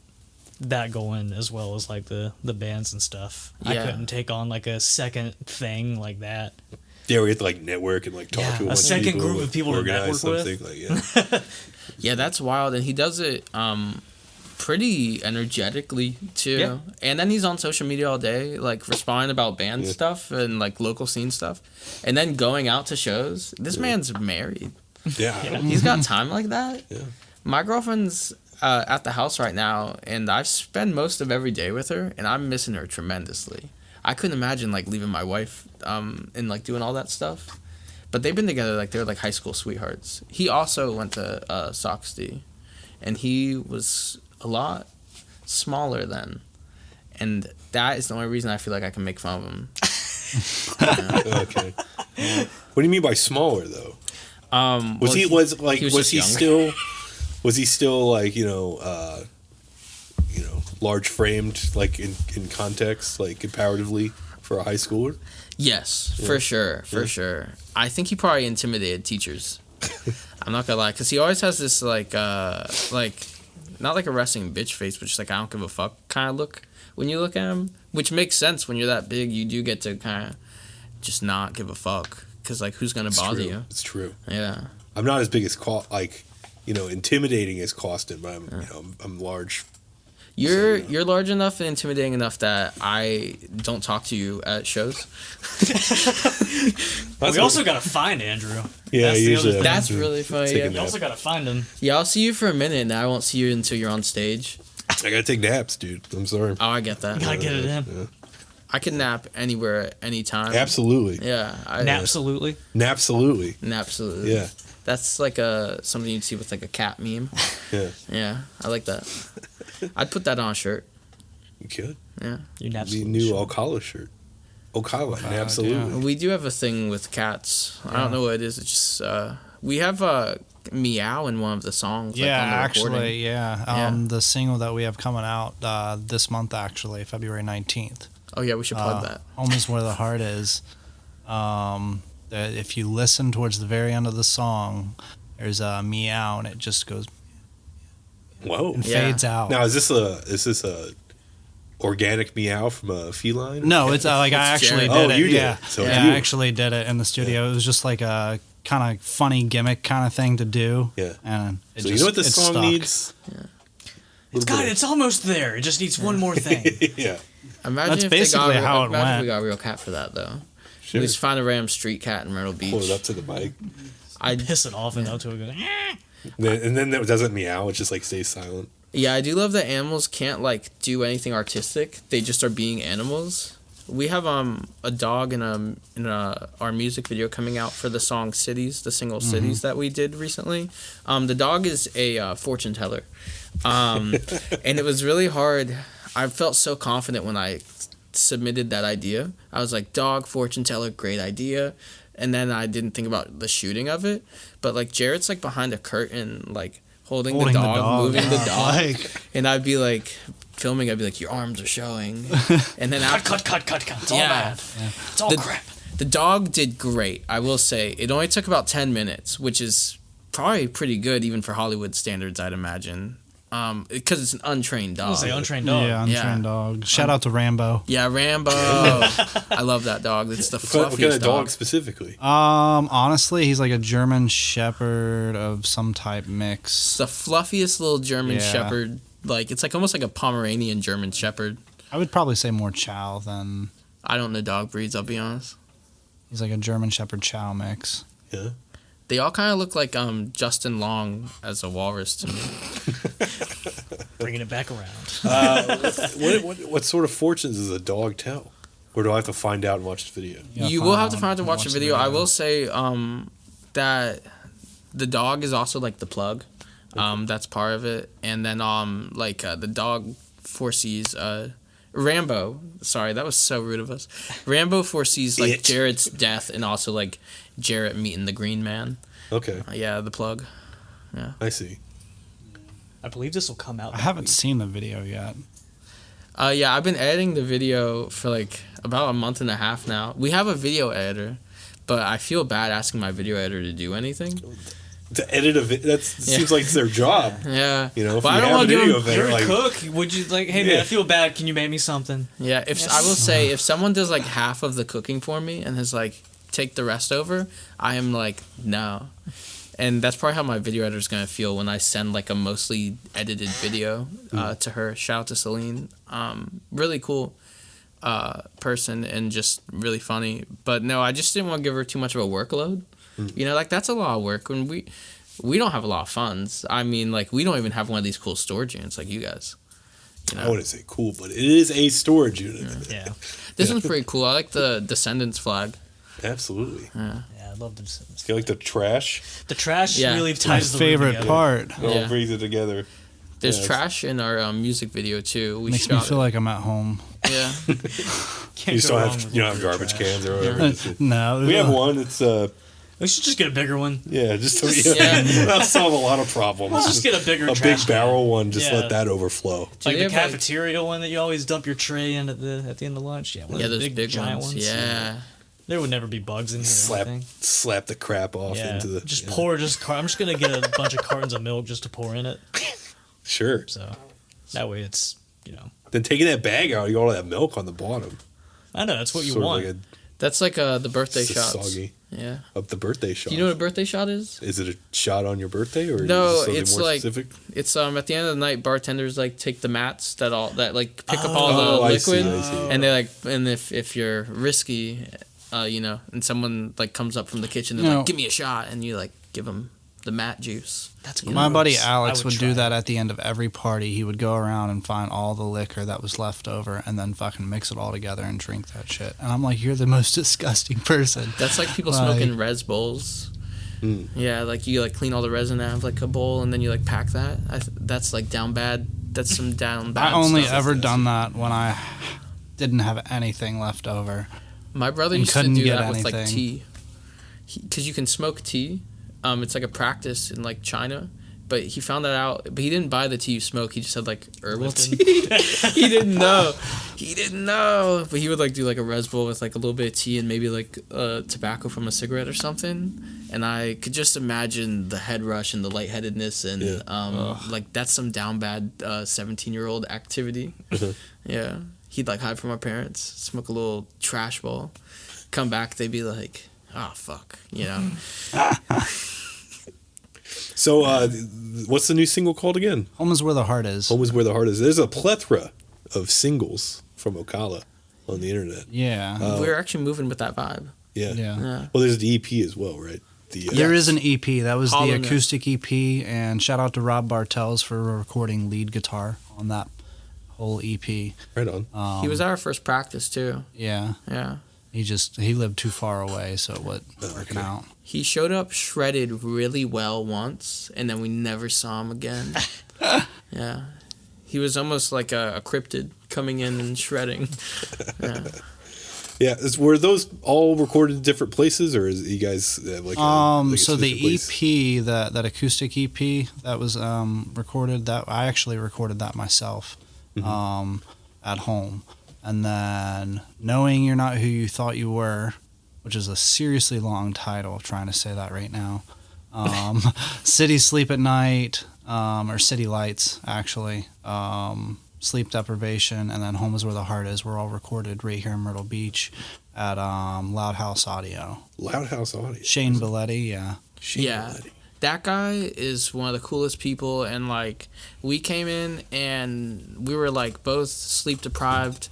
that going as well as like the bands and stuff. I couldn't take on like a second thing like that. Yeah, we have to like network and like talk to a bunch second of people, group of people to organize network something. with. Like, Yeah, that's wild, and he does it pretty energetically too. Yeah. And then he's on social media all day, like responding about band stuff and like local scene stuff, and then going out to shows. This man's married. yeah. He's got time like that. Yeah. My girlfriend's at the house right now, and I've spent most of every day with her, and I'm missing her tremendously. I couldn't imagine like leaving my wife and like doing all that stuff. But they've been together like they're like high school sweethearts. He also went to Soxd, and he was a lot smaller then, and that is the only reason I feel like I can make fun of him. Okay. What do you mean by smaller though? Was he still like large framed like in context like comparatively for a high schooler? Yes, for sure. I think he probably intimidated teachers. I'm not gonna lie, because he always has this like not like a resting bitch face, but just like I don't give a fuck kind of look when you look at him, which makes sense when you're that big. You do get to kind of just not give a fuck, because like who's gonna bother you? It's true. Yeah. I'm not as big as intimidating as Costin, but I'm large. You're large enough and intimidating enough that I don't talk to you at shows. We also gotta find Andrew. Yeah, usually That's really funny. Yeah. You also gotta find him. Yeah, I'll see you for a minute, and I won't see you until you're on stage. I gotta take naps, dude. I'm sorry. Oh, I get that. Gotta get it in. Yeah. I can nap anywhere, anytime. Absolutely. Yeah. Napsolutely. Napsolutely. Absolutely. Yeah. That's like something you'd see with like a cat meme. Yeah. Yeah, I like that. I'd put that on a shirt. You could. Yeah. You The Napsolutely. new Ocala shirt. Ocala, absolutely. We do have a thing with cats. I don't know what it is. It's just we have meow in one of the songs. Yeah, like, on the actually, recording. yeah. The single that we have coming out this month, actually, February 19th. Oh yeah, we should plug that. Home is where the heart is. If you listen towards the very end of the song, there's a meow, and it just goes Whoa. and fades out. Now is this a organic meow from a feline? No, it's like I actually did it. You did Yeah, it. So yeah, you- I actually did it in the studio. It was just like a kind of funny gimmick kind of thing to do. Yeah. And it So just, you know what this it song stuck. needs? It's almost there. It just needs one more thing. Yeah. Imagine That's if they basically got, how it imagine if went. we got a real cat for that though. Sure. We just find a random street cat in Myrtle Beach. Pull it up to the mic. I piss it off and up to it goes. And then it doesn't meow. It just like stays silent. Yeah, I do love that animals can't like do anything artistic. They just are being animals. We have a dog in our music video coming out for the song Cities, the single Cities that we did recently. The dog is a fortune teller. And it was really hard. I felt so confident when I submitted that idea. I was like, dog, fortune teller, great idea. And then I didn't think about the shooting of it. But like Jarrett's like behind a curtain, like holding the dog, moving the dog. And I'd be like filming, I'd be like, your arms are showing. And then cut. It's all bad. Yeah. It's all crap. The dog did great, I will say. It only took about 10 minutes, which is probably pretty good even for Hollywood standards, I'd imagine. Because it's an untrained dog. I was say untrained dog. Yeah, untrained dog. Shout out to Rambo. Yeah, Rambo. I love that dog. It's the fluffiest What kind of dog specifically? Honestly, he's like a German Shepherd of some type mix. It's the fluffiest little German Shepherd. Like it's like almost like a Pomeranian German Shepherd. I would probably say more Chow than. I don't know dog breeds. I'll be honest. He's like a German Shepherd Chow mix. Yeah. They all kind of look like Justin Long as a walrus to me. Bringing it back around. What sort of fortunes does a dog tell? Or do I have to find out and watch the video? You will have to find out and watch the video. I will say that the dog is also like the plug. That's part of it. And then the dog foresees Rambo. Sorry, that was so rude of us. Rambo foresees like Jarrett's death and also like Jarrett meeting the Green Man. Okay. Yeah, the plug. Yeah. I see. I believe this will come out. I haven't seen the video yet. Yeah, I've been editing the video for like about a month and a half now. We have a video editor, but I feel bad asking my video editor to do anything. To edit a video, that seems like it's their job. Yeah. You know, if but you I don't have want a to video give of it, You're like, a cook. Would you like? Hey man, I feel bad. Can you make me something? Yeah. I will say if someone does like half of the cooking for me and has like take the rest over, I am like no. And that's probably how my video editor is gonna feel when I send like a mostly edited video to her. Shout out to Celine. Really cool person and just really funny. But no, I just didn't want to give her too much of a workload. You know, like that's a lot of work when we don't have a lot of funds. I mean, like we don't even have one of these cool storage units like you guys. You know? I wouldn't say cool, but it is a storage unit. Yeah. This one's pretty cool. I like the Descendants flag. Absolutely. Yeah, I love this. You like the trash? The trash really My ties the favorite room together. part. It all brings it together. There's trash in our music video too. We Makes me shot feel like I'm at home. Yeah. You just don't have garbage cans or whatever. No. We have one. It's We should just get a bigger one. just that'll solve a lot of problems. Let's just get a bigger trash big can. barrel one. Just Yeah. let that overflow. Like they the have, cafeteria one that you always dump your tray in at the end of lunch. Yeah, one of those the big giant ones. ones. Yeah. There would never be bugs in here. I think. Slap the crap off into the. Just pour. I'm just gonna get a bunch of cartons of milk just to pour in it. Sure. So that way it's Then taking that bag out, you got all that milk on the bottom. I know that's what you Sort of want. like That's like the birthday it's shots. soggy. Yeah. Up the birthday shot. Do you know what a birthday shot is? Is it a shot on your birthday or No, is it something it's more like specific? it's at the end of the night bartenders like take the mats that like pick up all Oh, the I see, liquid I see. and they like and if you're risky, and someone like comes up from the kitchen and No. like give me a shot and you like give them the mat juice. That's My buddy gross. Alex I would try do that at the end of every party. He would go around and find all the liquor that was left over and then fucking mix it all together and drink that shit. And I'm like, you're the most disgusting person. That's like people Like- smoking res bowls. Yeah, like you like clean all the resin out of like a bowl and then you like pack that. That's like down bad. That's some down bad. I only stuff. ever done that when I didn't have anything left over. My brother and used to couldn't do get that with like anything. tea, because you can smoke tea. It's like a practice in like China, but he found that out. But he didn't buy the tea you smoke. He just had like herbal tea. He didn't know. But he would like do like a Res Bowl with like a little bit of tea and maybe like tobacco from a cigarette or something. And I could just imagine the head rush and the lightheadedness and like that's some down bad 17-year-old activity. Yeah. He'd like hide from our parents, smoke a little trash bowl, come back, they'd be like, oh fuck, So, what's the new single called again? Home is where the heart is. Home is where the heart is. There's a plethora of singles from Ocala on the internet. Yeah. We're actually moving with that vibe. Yeah. Yeah. Well, there's the EP as well, right? There is an EP. That was the Hollowness. acoustic EP, and shout out to Rob Bartels for recording lead guitar on that whole EP. Right on. He was at our first practice too. Yeah. Yeah. He lived too far away, so it wasn't working out. He showed up shredded really well once, and then we never saw him again. Yeah. He was almost like a cryptid coming in and shredding. Yeah. Yeah, were those all recorded in different places, or is you guys have like a so the place? EP, that acoustic EP that was recorded, that I actually recorded that myself at home, and then Knowing You're Not Who You Thought You Were, which is a seriously long title, trying to say that right now. City Sleep at Night, or City Lights actually. Sleep Deprivation, and then Home Is Where the Heart Is were all recorded right here in Myrtle Beach at Loud House Audio. Loud House Audio. Shane Belletti, yeah. Belletti. That guy is one of the coolest people, and like we came in and we were like both sleep deprived.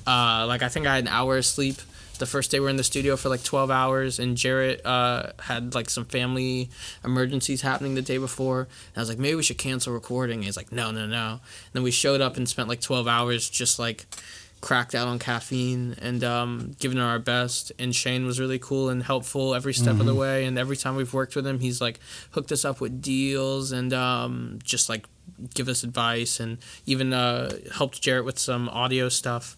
Like I think I had an hour of sleep the first day we were in the studio for like 12 hours, and Jarrett had like some family emergencies happening the day before, and I was like, maybe we should cancel recording, and he's like, no. And then we showed up and spent like 12 hours just like cracked out on caffeine and giving it our best, and Shane was really cool and helpful every step of the way, and every time we've worked with him he's like hooked us up with deals and just like give us advice, and even helped Jarrett with some audio stuff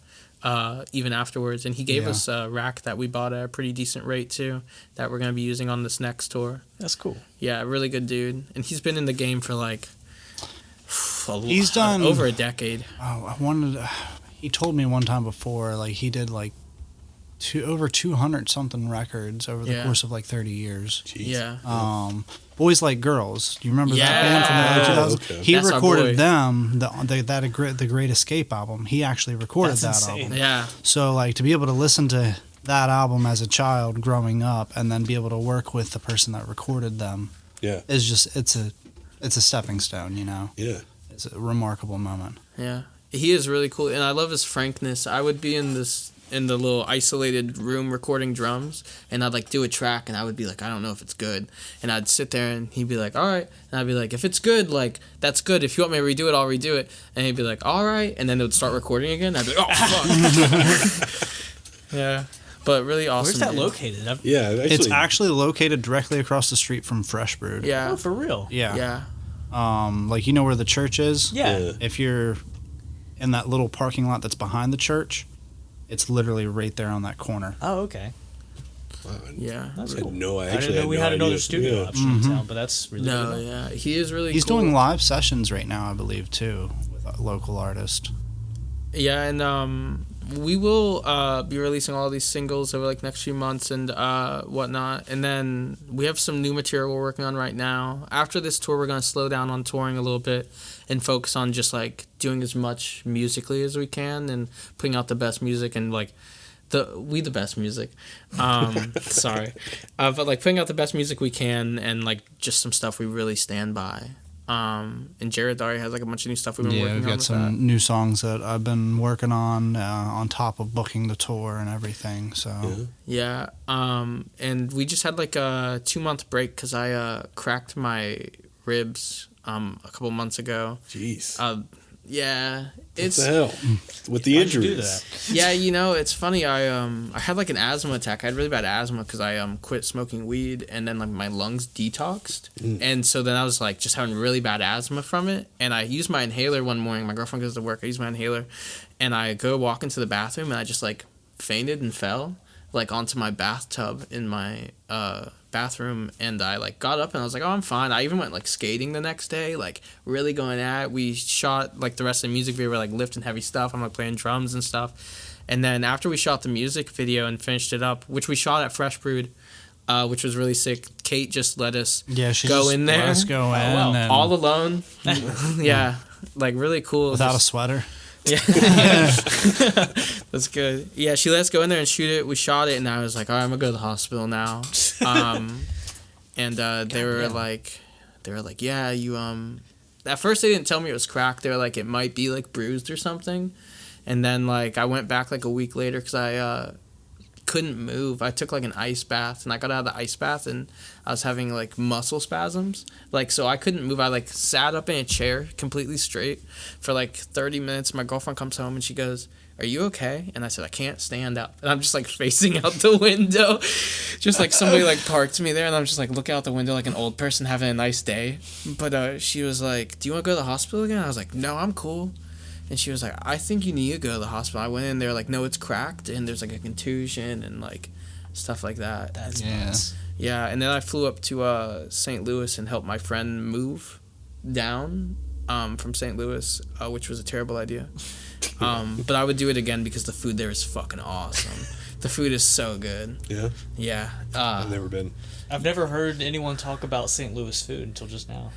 even afterwards, and he gave us a rack that we bought at a pretty decent rate too, that we're going to be using on this next tour. That's cool. Yeah, really good dude, and he's been in the game for like He's done over a decade. He told me one time before, like he did like over 200 something records over the course of like 30 years. Jeez. Yeah. Boys Like Girls. Do you remember that band from the early 2000s? Okay. He That's our boy. recorded them, the Great Escape album. He actually recorded That's that insane. album. Yeah. So like to be able to listen to that album as a child growing up, and then be able to work with the person that recorded them, is just it's a stepping stone, you know. Yeah. It's a remarkable moment. Yeah. He is really cool, and I love his frankness. I would be in the little isolated room recording drums, and I'd like do a track, and I would be like, I don't know if it's good, and I'd sit there and he'd be like, all right, and I'd be like, if it's good, like that's good. If you want me to redo it, I'll redo it. And he'd be like, all right, and then it would start recording again. I'd be like, oh fuck. Yeah, but really awesome. Where's that dude. located? It's actually located directly across the street from Fresh Brewed. Yeah. Oh, for real? Yeah. Like you know where the church is? Yeah. If you're in that little parking lot that's behind the church, it's literally right there on that corner. Oh, okay. Wow, Yeah. That's I cool. had no, I I actually didn't know had we no had another idea. studio Yeah. option in town, but that's really No, cool. yeah, he is really He's cool. doing live sessions right now, I believe, too, with a local artist. Yeah, and we will be releasing all these singles over like next few months and whatnot, and then we have some new material we're working on right now. After this tour, we're gonna slow down on touring a little bit and focus on just like doing as much musically as we can and putting out the best music and like the best music. Sorry, but like putting out the best music we can and like just some stuff we really stand by. And Jared already has like a bunch of new stuff we've been working on. We've got with some new songs that I've been working on top of booking the tour and everything. So Yeah, and we just had like a 2-month break because I cracked my ribs a couple months ago. Jeez. Yeah, What it's the hell? With the Why'd you do injuries. that? yeah, you know, it's funny. I had like an asthma attack. I had really bad asthma because I quit smoking weed, and then like my lungs detoxed, and so then I was like just having really bad asthma from it. And I used my inhaler one morning. My girlfriend goes to work. I used my inhaler, and I go walk into the bathroom, and I just like fainted and fell like onto my bathtub in my bathroom, and I like got up and I was like, oh, I'm fine. I even went like skating the next day, like really going at it. We shot like the rest of the music video, we were like lifting heavy stuff. I'm like playing drums and stuff. And then after we shot the music video and finished it up, which we shot at Fresh Brewed, which was really sick, Kate just let us she go just in there. let us go in wow. and all alone. Yeah, like really cool. without a Just- sweater. yeah. That's good. Yeah, she let us go in there and shoot it. We shot it, and I was like, all right, I'm going to go to the hospital now. And they were like, yeah, you, at first they didn't tell me it was cracked. They were like, it might be like bruised or something. And then like I went back like a week later because I couldn't move. I took like an ice bath, and I got out of the ice bath, and I was having like muscle spasms. Like, so I couldn't move. I like sat up in a chair completely straight for like 30 minutes. My girlfriend comes home and she goes, "Are you okay?" And I said, "I can't stand up." And I'm just like facing out the window. Just like somebody like parked me there, and I'm just like looking out the window like an old person having a nice day. But she was like, "Do you want to go to the hospital again?" I was like, "No, I'm cool." And she was like, "I think you need to go to the hospital." I went in there like, "No, it's cracked, and there's like a contusion and like stuff like that." That's nuts. Yeah, and then I flew up to St. Louis and helped my friend move down from St. Louis, which was a terrible idea. But I would do it again because the food there is fucking awesome. The food is so good. Yeah? Yeah. I've never been. I've never heard anyone talk about St. Louis food until just now.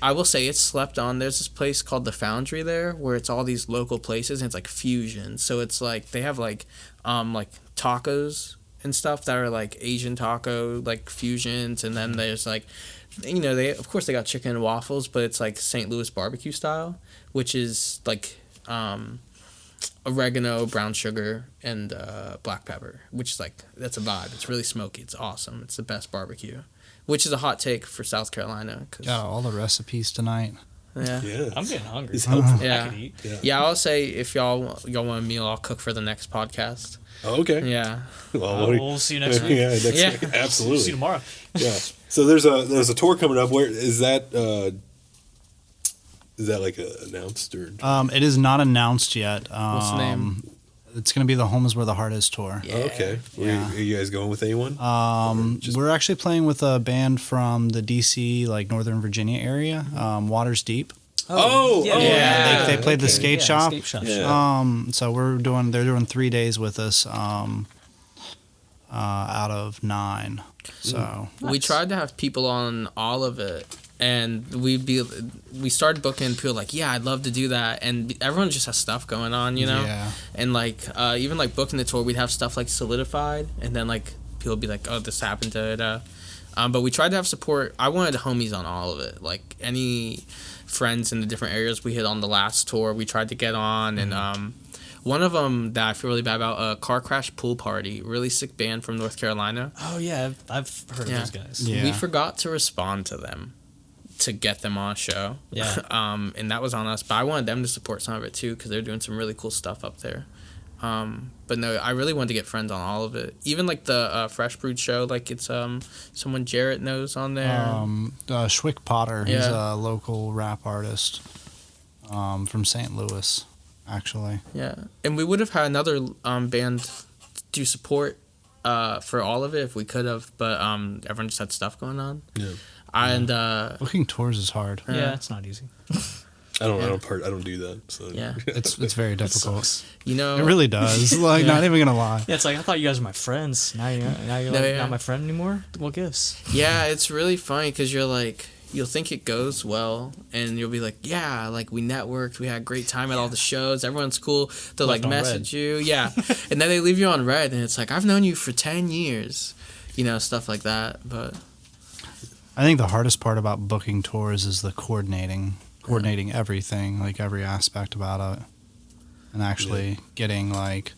I will say it's slept on. There's this place called The Foundry there where it's all these local places and it's like fusion. So it's like they have like tacos and stuff that are like Asian taco like fusions, and then there's like, you know, they of course they got chicken and waffles, but it's like St. Louis barbecue style, which is like oregano, brown sugar, and black pepper, which is like, that's a vibe. It's really smoky. It's awesome. It's the best barbecue, which is a hot take for South Carolina. Got all the recipes tonight. Yeah. I'm getting hungry. It's helpful. Yeah. I could eat. Yeah, I'll say if y'all want a meal, I'll cook for the next podcast. Oh, okay. Yeah. Well, We'll see you next week. Yeah, next Yeah. week. Absolutely. See you tomorrow. Yeah. So there's a tour coming up. Where is that? Is that like announced or? It is not announced yet. What's the name? It's going to be the Home is Where the Heart Is tour. Yeah. Oh, okay. Yeah. Are you guys going with anyone? We're actually playing with a band from the DC, like Northern Virginia area, Waters Deep. Yeah. They played the okay. skate shop. Skate shop. Yeah. So they're doing 3 days with us out of 9. So We tried to have people on all of it, and we started booking. People were like, yeah, I'd love to do that, and everyone just has stuff going on, you know. Yeah. And like even like booking the tour, we'd have stuff like solidified, and then like people would be like, oh, this happened to. But we tried to have support. I wanted homies on all of it, like any friends in the different areas we hit on the last tour. We tried to get on, and one of them that I feel really bad about, Car Crash Pool Party, really sick band from North Carolina. Oh yeah, I've heard of those guys. Yeah. We forgot to respond to them to get them on a show. Yeah. And that was on us, but I wanted them to support some of it too because they're doing some really cool stuff up there. But no, I really wanted to get friends on all of it. Even like the Fresh Brewed show, like it's someone Jarrett knows on there. Schwick Potter, he's Yeah. a local rap artist from St. Louis, actually. Yeah, and we would have had another band to support for all of it if we could have, but everyone just had stuff going on. Yeah. And Booking tours is hard. Yeah, it's not easy. I don't do that. So yeah, It's very difficult. Sucks. you know, It really does. Like, Yeah. not even gonna lie. Yeah, it's like I thought you guys were my friends. Now you're No, yeah. not my friend anymore. What gives? yeah, it's really funny because you're like, you'll think it goes well, and you'll be like, yeah, like we networked, we had a great time at all the shows, everyone's cool. They'll Left like on message you, yeah, and then they leave you on red, and it's like, I've known you for 10 years, you know, stuff like that. But I think the hardest part about booking tours is the coordinating everything, like every aspect about it, and actually getting like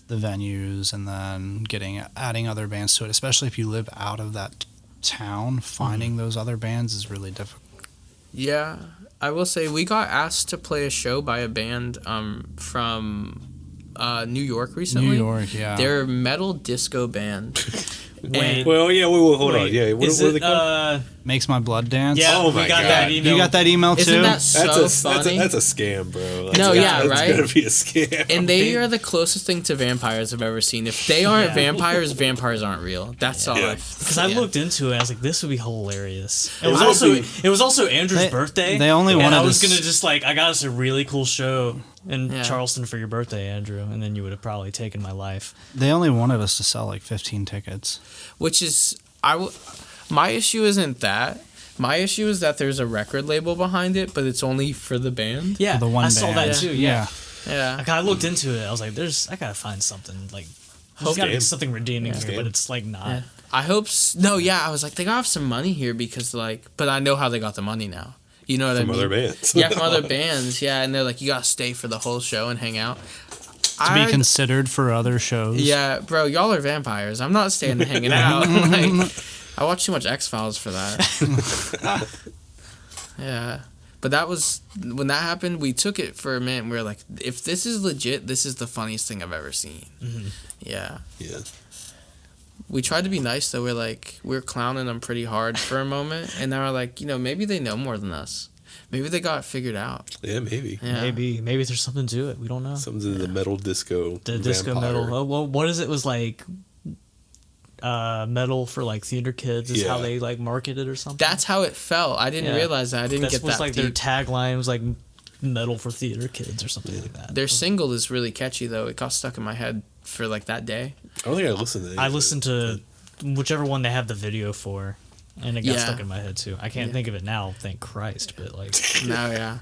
the venues and then adding other bands to it, especially if you live out of that town. Finding those other bands is really difficult. yeah, I will say we got asked to play a show by a band from New York recently. New York, yeah. They're a metal disco band. Wait. Well, yeah. Hold on. Yeah. What is are it, they called? Makes my blood dance. Yeah, Oh we my got God. that email. You got that email too? Isn't that so funny? That's a scam, bro. No, yeah, that's right? gonna be a scam. And they are the closest thing to vampires I've ever seen. If they aren't Yeah. vampires aren't real. That's all. Yeah. Because I looked into it, I was like, this would be hilarious. It was was also Andrew's They- birthday. they only and wanted I was to gonna just like, I got us a really cool show in Yeah. Charleston for your birthday, Andrew, and then you would have probably taken my life. They only wanted us to sell like 15 tickets. Which is my issue isn't that. My issue is that there's a record label behind it, but it's only for the band. Yeah, For the one I saw band. that too. Yeah. Yeah. Like, I looked into it. I was like, I gotta find something like. There's gotta be Scam. something redeeming here, Scam. but it's like not. Yeah. I hope. No, yeah. I was like, they gotta have some money here because like, but I know how they got the money now. You know what From I mean? other bands. Yeah, from other bands. Yeah, and they're like, you gotta stay for the whole show and hang out. To be considered for other shows. Yeah, bro, y'all are vampires. I'm not staying and hanging out. Like, I watch too much X-Files for that. Yeah. But that was, when that happened, we took it for a minute and we were like, if this is legit, this is the funniest thing I've ever seen. Mm-hmm. Yeah. Yeah. We tried to be nice, though. We were clowning them pretty hard for a moment. And now we're like, maybe they know more than us. Maybe they got it figured out. Yeah, maybe. Yeah. Maybe there's something to it. We don't know. Something to the metal disco. The disco metal. Oh, well, what is it? Was like metal for like theater kids is how they like marketed or something. That's how it felt. I didn't realize that. I didn't get that. Was like deep. Their tagline was like metal for theater kids or something like that. Their single is really catchy though. It got stuck in my head for like that day. I don't think I listened to it. I listened to whichever one they have the video for. And it got stuck in my head too. I can't think of it now, thank Christ. But like, no, yeah.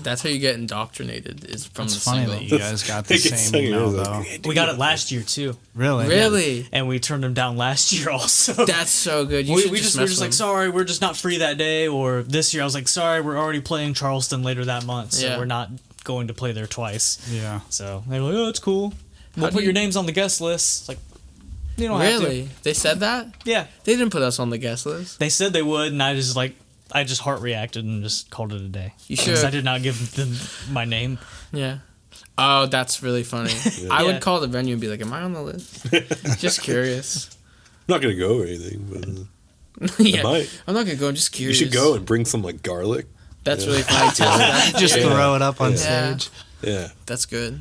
That's how you get indoctrinated. Is from it's the funny single. that you guys got the same email though. We got it last year too. Really? Yeah. And we turned them down last year also. That's so good. We were just like, sorry, we're just not free that day. Or this year, I was like, sorry, we're already playing Charleston later that month, so we're not going to play there twice. Yeah. So they were like, oh, it's cool. We'll put your names on the guest list. It's like, you don't have to. They said that? Yeah. They didn't put us on the guest list. They said they would, and I just heart reacted and just called it a day. You should. Because I did not give them my name. Yeah. Oh, that's really funny. I would call the venue and be like, am I on the list? Just curious. I'm not going to go or anything, but I might. I'm not going to go. I'm just curious. You should go and bring some like garlic. That's really funny too. Just throw it up on stage. Yeah. That's good.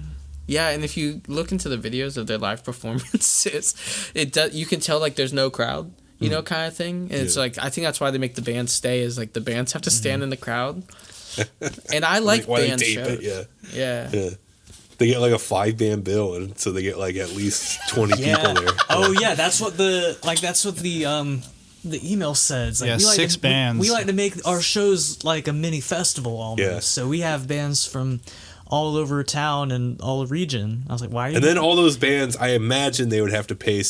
Yeah, and if you look into the videos of their live performances, you can tell like there's no crowd, kind of thing. And it's like, I think that's why they make the bands stay, is like the bands have to stand in the crowd. And I like band shows. Yeah. They get like a 5-band bill, and so they get like at least 20 people there. Oh yeah, that's what the email says. Like, we like 6 bands. We like to make our shows like a mini festival almost. Yeah. So we have bands from all over town and all region. I was like, why are you... And then all those bands, I imagine they would have to pay,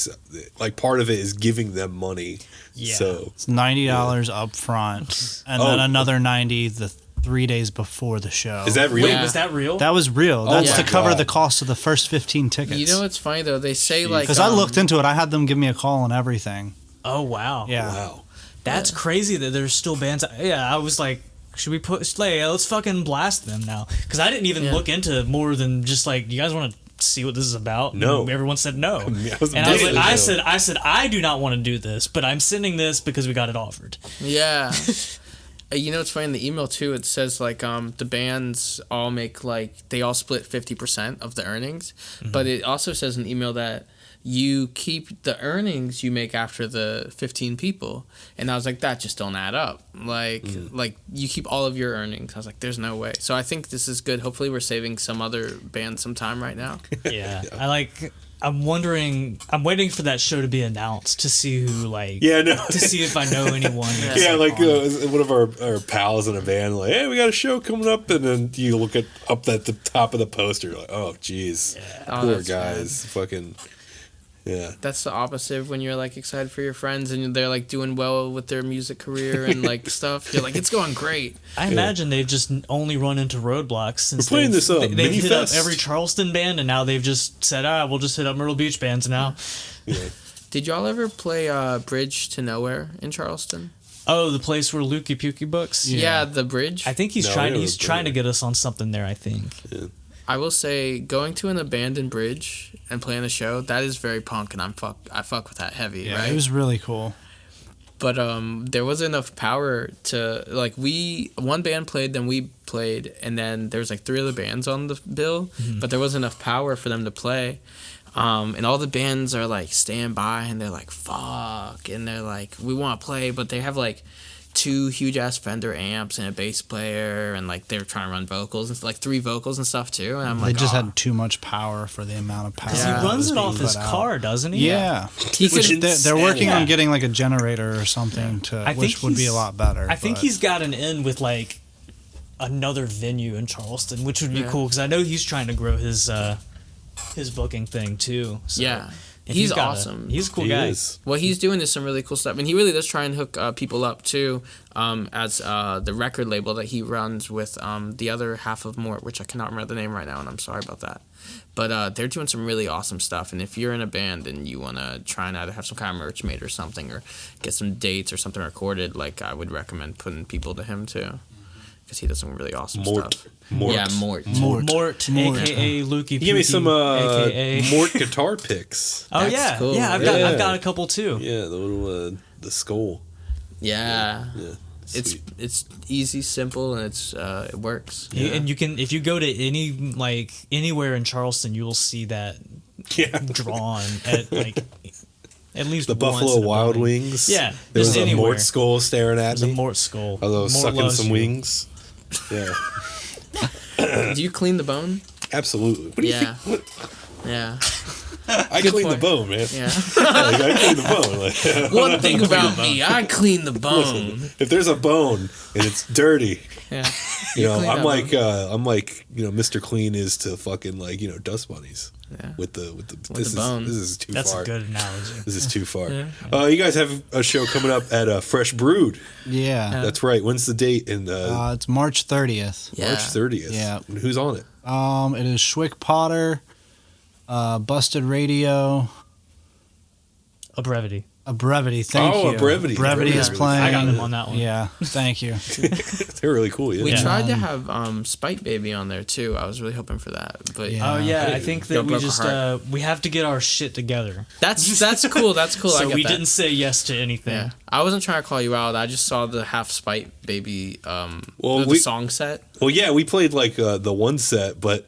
like part of it is giving them money. Yeah. So it's $90 up front, and then another $90 the 3 days before the show. Is that real? Wait, was that real? That was real. That's to cover the cost of the first 15 tickets. You know what's funny though? They say like... Because I looked into it. I had them give me a call and everything. Oh, wow. Yeah. Wow. That's crazy that there's still bands... Yeah, I was like... Should we let's fucking blast them now? Because I didn't even look into more than just like, you guys want to see what this is about? No. And everyone said no. I said, I do not want to do this, but I'm sending this because we got it offered. Yeah. You know, it's funny in the email too, it says like the bands all make like, they all split 50% of the earnings. Mm-hmm. But it also says in the email that you keep the earnings you make after the 15 people. And I was like, that just don't add up. Like you keep all of your earnings. I was like, there's no way. So I think this is good. Hopefully we're saving some other band some time right now. Yeah. I'm waiting for that show to be announced to see who to see if I know anyone. One of our pals in a band, like, hey, we got a show coming up, and then you look up at the top of the poster, you're like, oh, jeez, poor guys, fucking. Yeah. That's the opposite of when you're like excited for your friends and they're like doing well with their music career and like stuff. You're like, it's going great. I imagine they've just only run into roadblocks since we're playing this up. They've hit up every Charleston band, and now they've just said, we'll just hit up Myrtle Beach bands now. Yeah. Did y'all ever play Bridge to Nowhere in Charleston? Oh, the place where Lukey Pukey books? Yeah, the Bridge. I think he's trying to get us on something there, I think. Yeah. I will say, going to an abandoned bridge and playing a show, that is very punk, and I fuck with that heavy, right? It was really cool. But there wasn't enough power to, like, one band played, then we played, and then there was like 3 other bands on the bill, but there wasn't enough power for them to play. And all the bands are like stand by, and they're like, fuck, and they're like, we want to play, but they have like 2 huge ass Fender amps and a bass player, and like they're trying to run vocals and like 3 vocals and stuff too. And I'm like, they just had too much power for the amount of power. He runs it off his car, doesn't he? Yeah. They're working on getting like a generator or something which would be a lot better. I think he's got an in with like another venue in Charleston, which would be cool because I know he's trying to grow his booking thing too. So. Yeah. He's awesome. He's a cool guy. Is. What he's doing is some really cool stuff, and he really does try and hook people up too, as the record label that he runs with the other half of Mort, which I cannot remember the name right now, and I'm sorry about that. But they're doing some really awesome stuff, and if you're in a band and you want to try and either have some kind of merch made or something, or get some dates or something recorded, like I would recommend putting people to him too, because he does some really awesome stuff. Mort. Yeah, Mort, aka Lukey. Give me some AKA Mort guitar picks. Oh That's yeah, cool. yeah. I've got a couple too. Yeah, the little the skull. Yeah. Sweet. It's easy, simple, and it works. And you can, if you go to anywhere in Charleston, you will see that drawn at least the once Buffalo in a Wild building. Wings. Yeah, there was a anywhere. Mort skull staring at There's me. a Mort skull. I was Mort sucking loves some you. wings. Yeah, Do you clean the bone? absolutely. What do you Yeah. think? Yeah. I Good clean the point. bone, man. Yeah. Like, I clean the bone. Like, One thing about me, I clean the bone. if there's a bone and it's dirty, Yeah. you know, clean I'm that like Mr. Clean is to fucking dust bunnies. Yeah. With the bone. This is too That's far. a good analogy. This is too far. Yeah. You guys have a show coming up at Fresh Brewed. Yeah. That's right. When's the date? In It's March 30th. Yeah. March 30th. Yeah. And who's on it? It is Schwick Potter, Busted Radio, A brevity. A Brevity. Thank you. A Brevity. Brevity is Really playing. I got him on that one. Yeah. Thank you. They're really cool. Yeah. We tried to have Spite Baby on there too. I was really hoping for that, but Yeah. Oh yeah, I think that Don't we broke just my heart. we have to get our shit together. that's cool. That's cool. I So get we that. didn't say yes to anything. Yeah, I wasn't trying to call you out. I just saw the half Spite Baby Well, the song set. Well, yeah, we played like the one set, but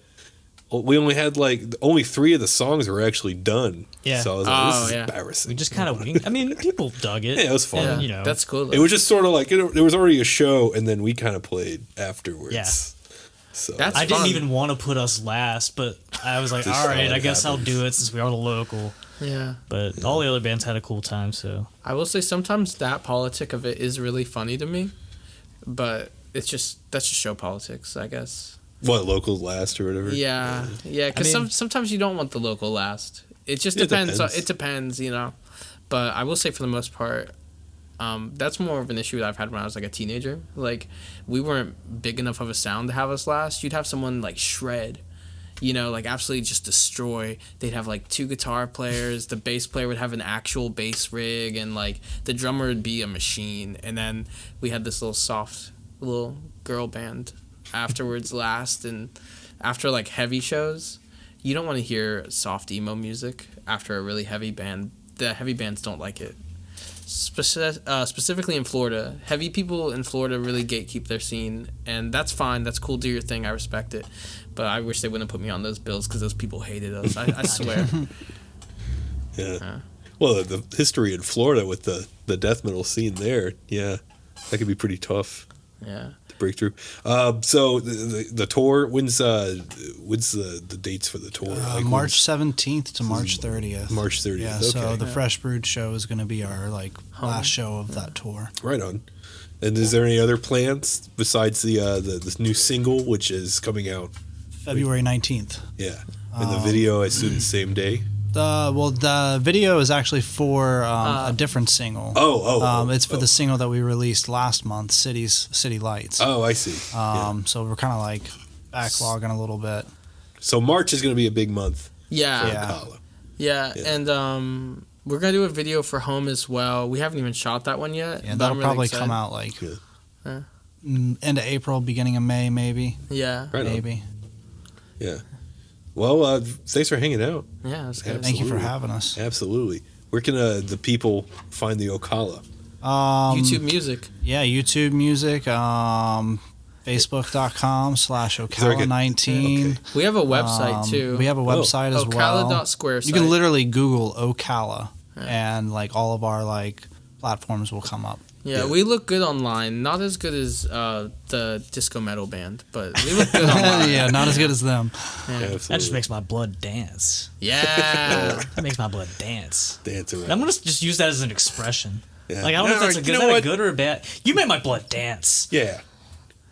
we only had only 3 of the songs were actually done. Yeah. So I was like, this is yeah. embarrassing. We just kind of winged. I mean, people dug it. Yeah, it was fun. Yeah, You know. that's cool. Though. It was just sort of like there was already a show, and then we kind of played afterwards. Yeah. So That's I didn't fun. even want to put us last, but I was like, Just all right, how I it guess I'll happens. do it since we are the local. Yeah. But all the other bands had a cool time, so. I will say sometimes that politic of it is really funny to me, but that's just show politics, I guess. what, local last or whatever. Yeah, because I mean- sometimes you don't want the local last. It just It depends. depends. It depends, But I will say for the most part, that's more of an issue that I've had when I was like a teenager. Like we weren't big enough of a sound to have us last. You'd have someone like shred. Like absolutely just destroy. They'd have like 2 guitar players. The bass player would have an actual bass rig, and like the drummer would be a machine. And then we had this little soft little girl band afterwards last. And after like heavy shows, you don't want to hear soft emo music after a really heavy band. The heavy bands don't like it. Specifically in Florida, heavy people in Florida really gatekeep their scene, and that's fine. That's cool. Do your thing. I respect it. But I wish they wouldn't put me on those bills because those people hated us. I swear. Yeah. Well, the history in Florida with the death metal scene there, yeah, that could be pretty tough Yeah. to break through. So the tour, when's the dates for the tour? Like, March 17th to March 30th. March 30th. Yeah, Okay. so the Fresh Brewed show is going to be our last show of that tour. Right on. And is there any other plans besides the new single, which is coming out? February 19th. Yeah. And the video, I assume, the same day. The video is actually for a different single. It's for the single that we released last month, City Lights. Oh, I see. So we're kind of like backlogging a little bit. So March is going to be a big month. Yeah. Yeah. Ocala. Yeah. And we're gonna do a video for Home as well. We haven't even shot that one yet. Yeah, but that'll I'm really probably excited. come out Yeah. end of April, beginning of May, maybe. Yeah. Right on. Maybe. Yeah. Well, thanks for hanging out. Yeah. That's good. Thank you for Absolutely. having us. Absolutely. Where can the people find the Ocala? YouTube music. Yeah, YouTube music. Facebook.com/Ocala19. Okay. We have a website too. We have a website as well. Ocala.square. You can literally Google Ocala, and all of our platforms will come up. Yeah, we look good online. Not as good as the disco metal band, but we look good online. Yeah, not as good as them. Absolutely. That just makes my blood dance. Yeah. That makes my blood dance. Dance around. I'm gonna just use that as an expression. Yeah. Like I don't know if that's You is know that a what? good or a bad. You made my blood dance. Yeah.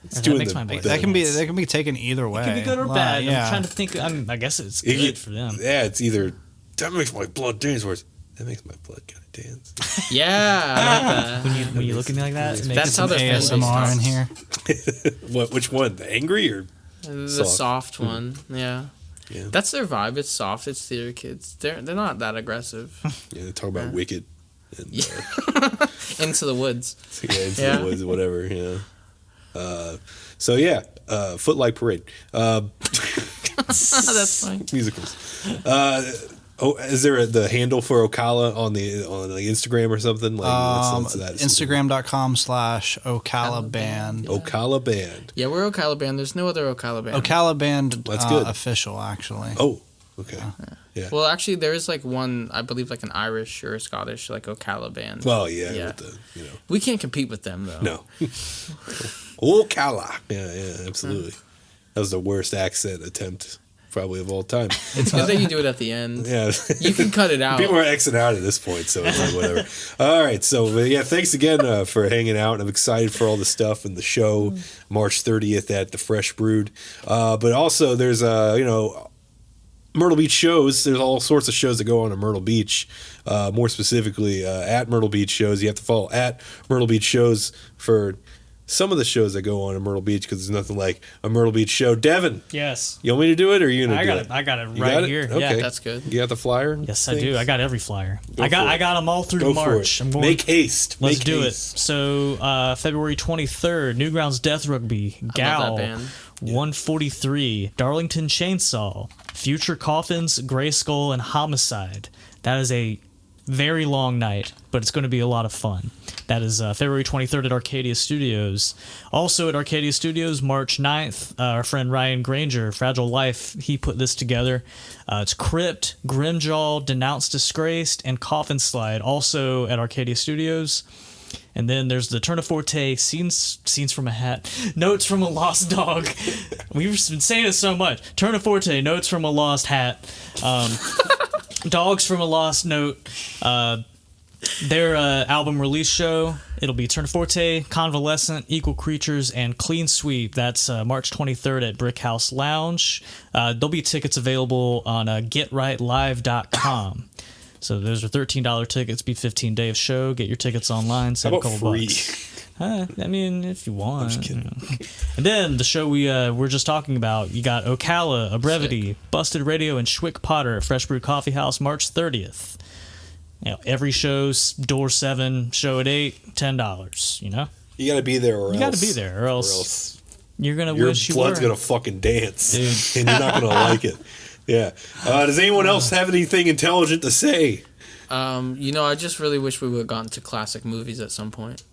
It's That doing makes the, my blood That can be dance. taken either way. It can be good or Like, bad. Yeah. I'm trying to think. I guess it's It- good for them. Yeah, it's either that makes my blood dance worse. That makes my blood kind of dance. Yeah, I like that. When you look at me like that, it makes That's how Some their ASMR in here. Which one? The angry or The soft? soft one, yeah. Yeah. That's their vibe. It's soft. It's theater kids. They're not that aggressive. Yeah, they talk about Wicked. And, Into the woods. Into Yeah. the woods, whatever. Yeah. So yeah, Footlight Parade. That's fine. Musicals. Is there the handle for Ocala on the Instagram or something? Like what's that? Instagram.com/Ocala Band. Ocala Band. Yeah, we're Ocala Band. There's no other Ocala Band. Ocala Band. That's good. Official, actually. Oh, okay. Yeah. Well, actually, there is like one, I believe, like an Irish or a Scottish, like Ocala Band. Well, yeah. Yeah. With the, We can't compete with them, though. No. Ocala. Yeah, absolutely. That was the worst accent attempt probably of all time. It's good that you do it at the end. Yeah. You can cut it out. People are Xing out at this point, so it's like whatever. All right, so yeah, thanks again for hanging out. I'm excited for all the stuff and the show, March 30th at the Fresh Brewed. But also, there's Myrtle Beach shows. There's all sorts of shows that go on in Myrtle Beach. More specifically, at Myrtle Beach shows, you have to follow at Myrtle Beach shows for some of the shows that go on in Myrtle Beach because there's nothing like a Myrtle Beach show. Devin, Yes. you want me to do it or are you gonna do it? I got it You right got it? here. Okay. Yeah. That's good. You got the flyer? Yes, I do. I got every flyer. Go I for it. got them all through Go March. for it. I'm going. Make haste. Let's Make do haste. it. So February 23rd, Newgrounds Death Rugby, I love Gal, that band. 143, Darlington Chainsaw, Future Coffins, Gray Skull, and Homicide. That is a very long night, but it's going to be a lot of fun. That is February 23rd at Arcadia Studios. Also at Arcadia Studios, March 9th, our friend Ryan Granger, Fragile Life, he put this together. It's Crypt, Grimjaw, Denounce Disgraced, and Coffin Slide, also at Arcadia Studios. And then there's the Turnaforte, Scenes from a Hat, Notes from a Lost Dog. We've been saying it so much. Turnaforte, Notes from a Lost Hat, Dogs from a Lost Note, their album release show. It'll be Turnaforte, Convalescent, Equal Creatures, and Clean Sweep. That's March 23rd at Brick House Lounge. There'll be tickets available on GetRightLive.com. So those are $13 tickets. Be 15 day of show. Get your tickets online. Save How a about couple free? bucks. I mean, if you want. I'm just kidding. And then the show we're just talking about. You got Ocala, A Brevity, Busted Radio, and Schwick Potter at Fresh Brew Coffee House March 30th. Every show's door 7, show at 8, $10. You You got to be there or else. You got to be there, or else you're gonna your wish you blood's were. gonna fucking dance, Dude. and you're not gonna like it. Yeah. Does anyone else have anything intelligent to say? I just really wish we would have gotten to classic movies at some point.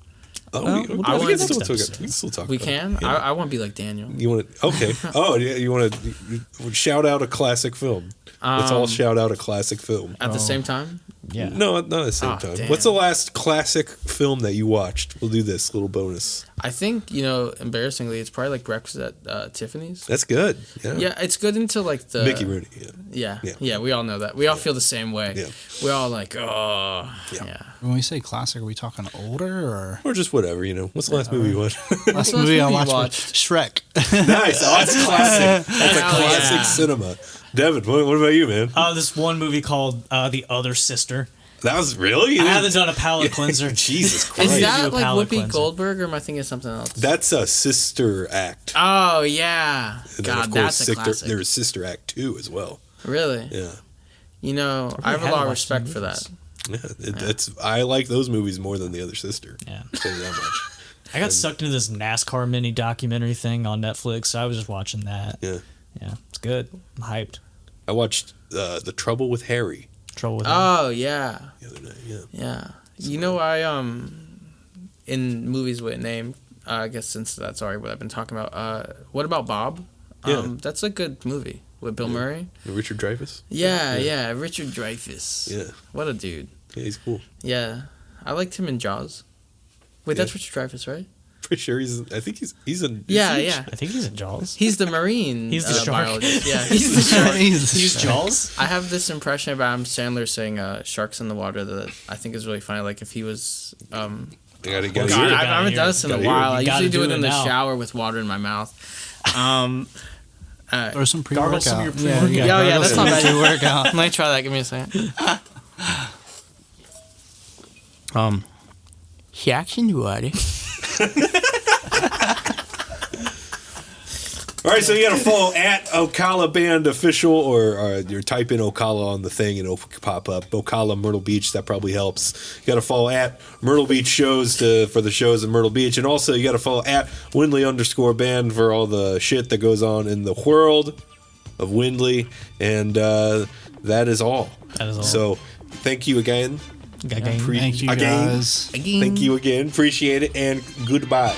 Oh, Well, we we'll can do it still next talk. episode. We can still talk. We about can? it. Yeah. I want to be like Daniel. You want to? Okay. Oh, yeah. You want to shout out a classic film? Let's all shout out a classic film. At the same time? Yeah. No, not at the same Oh, time. damn. What's the last classic film that you watched? We'll do this little bonus. I think, embarrassingly, it's probably like Breakfast at Tiffany's. That's good. Yeah. Yeah, it's good until like the... Mickey Rooney. Yeah. Yeah, we all know that. We all feel the same way. Yeah. We're all like, oh, Yeah. yeah. When we say classic, are we talking older or? Or just whatever. What's the last movie you watched? Last the movie I movie you watched was watched? Shrek. Nice. Oh, that's classic. That's a Hell classic yeah. cinema. Devin, what about you, man? This one movie called The Other Sister. That was really? I haven't done a palate cleanser. Jesus Is Christ. that- that do a like palate Whoopi cleanser. Goldberg, or am I thinking of something else? That's a sister act. Oh, yeah. And then, God, of course, that's a classic. there's Sister Act 2 as well. Really? Yeah. I have a haven't lot of watched respect the for that. Yeah, I like those movies more than The Other Sister. Yeah. I'll tell you that much. I got sucked into this NASCAR mini documentary thing on Netflix, so I was just watching that. Yeah. Yeah, it's good. I'm hyped. I watched The Trouble with Harry Trouble with Oh, yeah. the other night. Yeah. Yeah. I, in movies with name, I guess since that's already what I've been talking about, what about Bob? Yeah. That's a good movie with Bill Murray. Richard Dreyfuss? Yeah, Richard Dreyfuss. Yeah. What a dude. Yeah, he's cool. Yeah. I liked him in Jaws. Wait, Yeah. that's Richard Dreyfuss, right? Pretty sure I think he's in. Yeah, is he- yeah. I think he's in Jaws. He's the Marine. He's the shark. biologist. Yeah, he's the shark. He's Jaws? I have this impression of Adam Sandler saying sharks in the water that I think is really funny. Like if he was. They gotta God, hear I it. haven't done this in a Gotta hear it. while. I You gotta usually do do it it in the now. shower with water in my mouth. Throw some Gargle some of pre-workout. your pre-workout. Yeah, that's not bad. Pre-workout. Let me try that. Give me a second. Jackson, buddy. All right, so you got to follow at Ocala Band Official, or you type in Ocala on the thing and it'll pop up. Ocala Myrtle Beach, that probably helps. You got to follow at Myrtle Beach Shows for the shows in Myrtle Beach, and also you got to follow at Windley_band for all the shit that goes on in the world of Windley, and that is all. That is all. So thank you again. Thank you, guys. Thank you again. Appreciate it, and goodbye.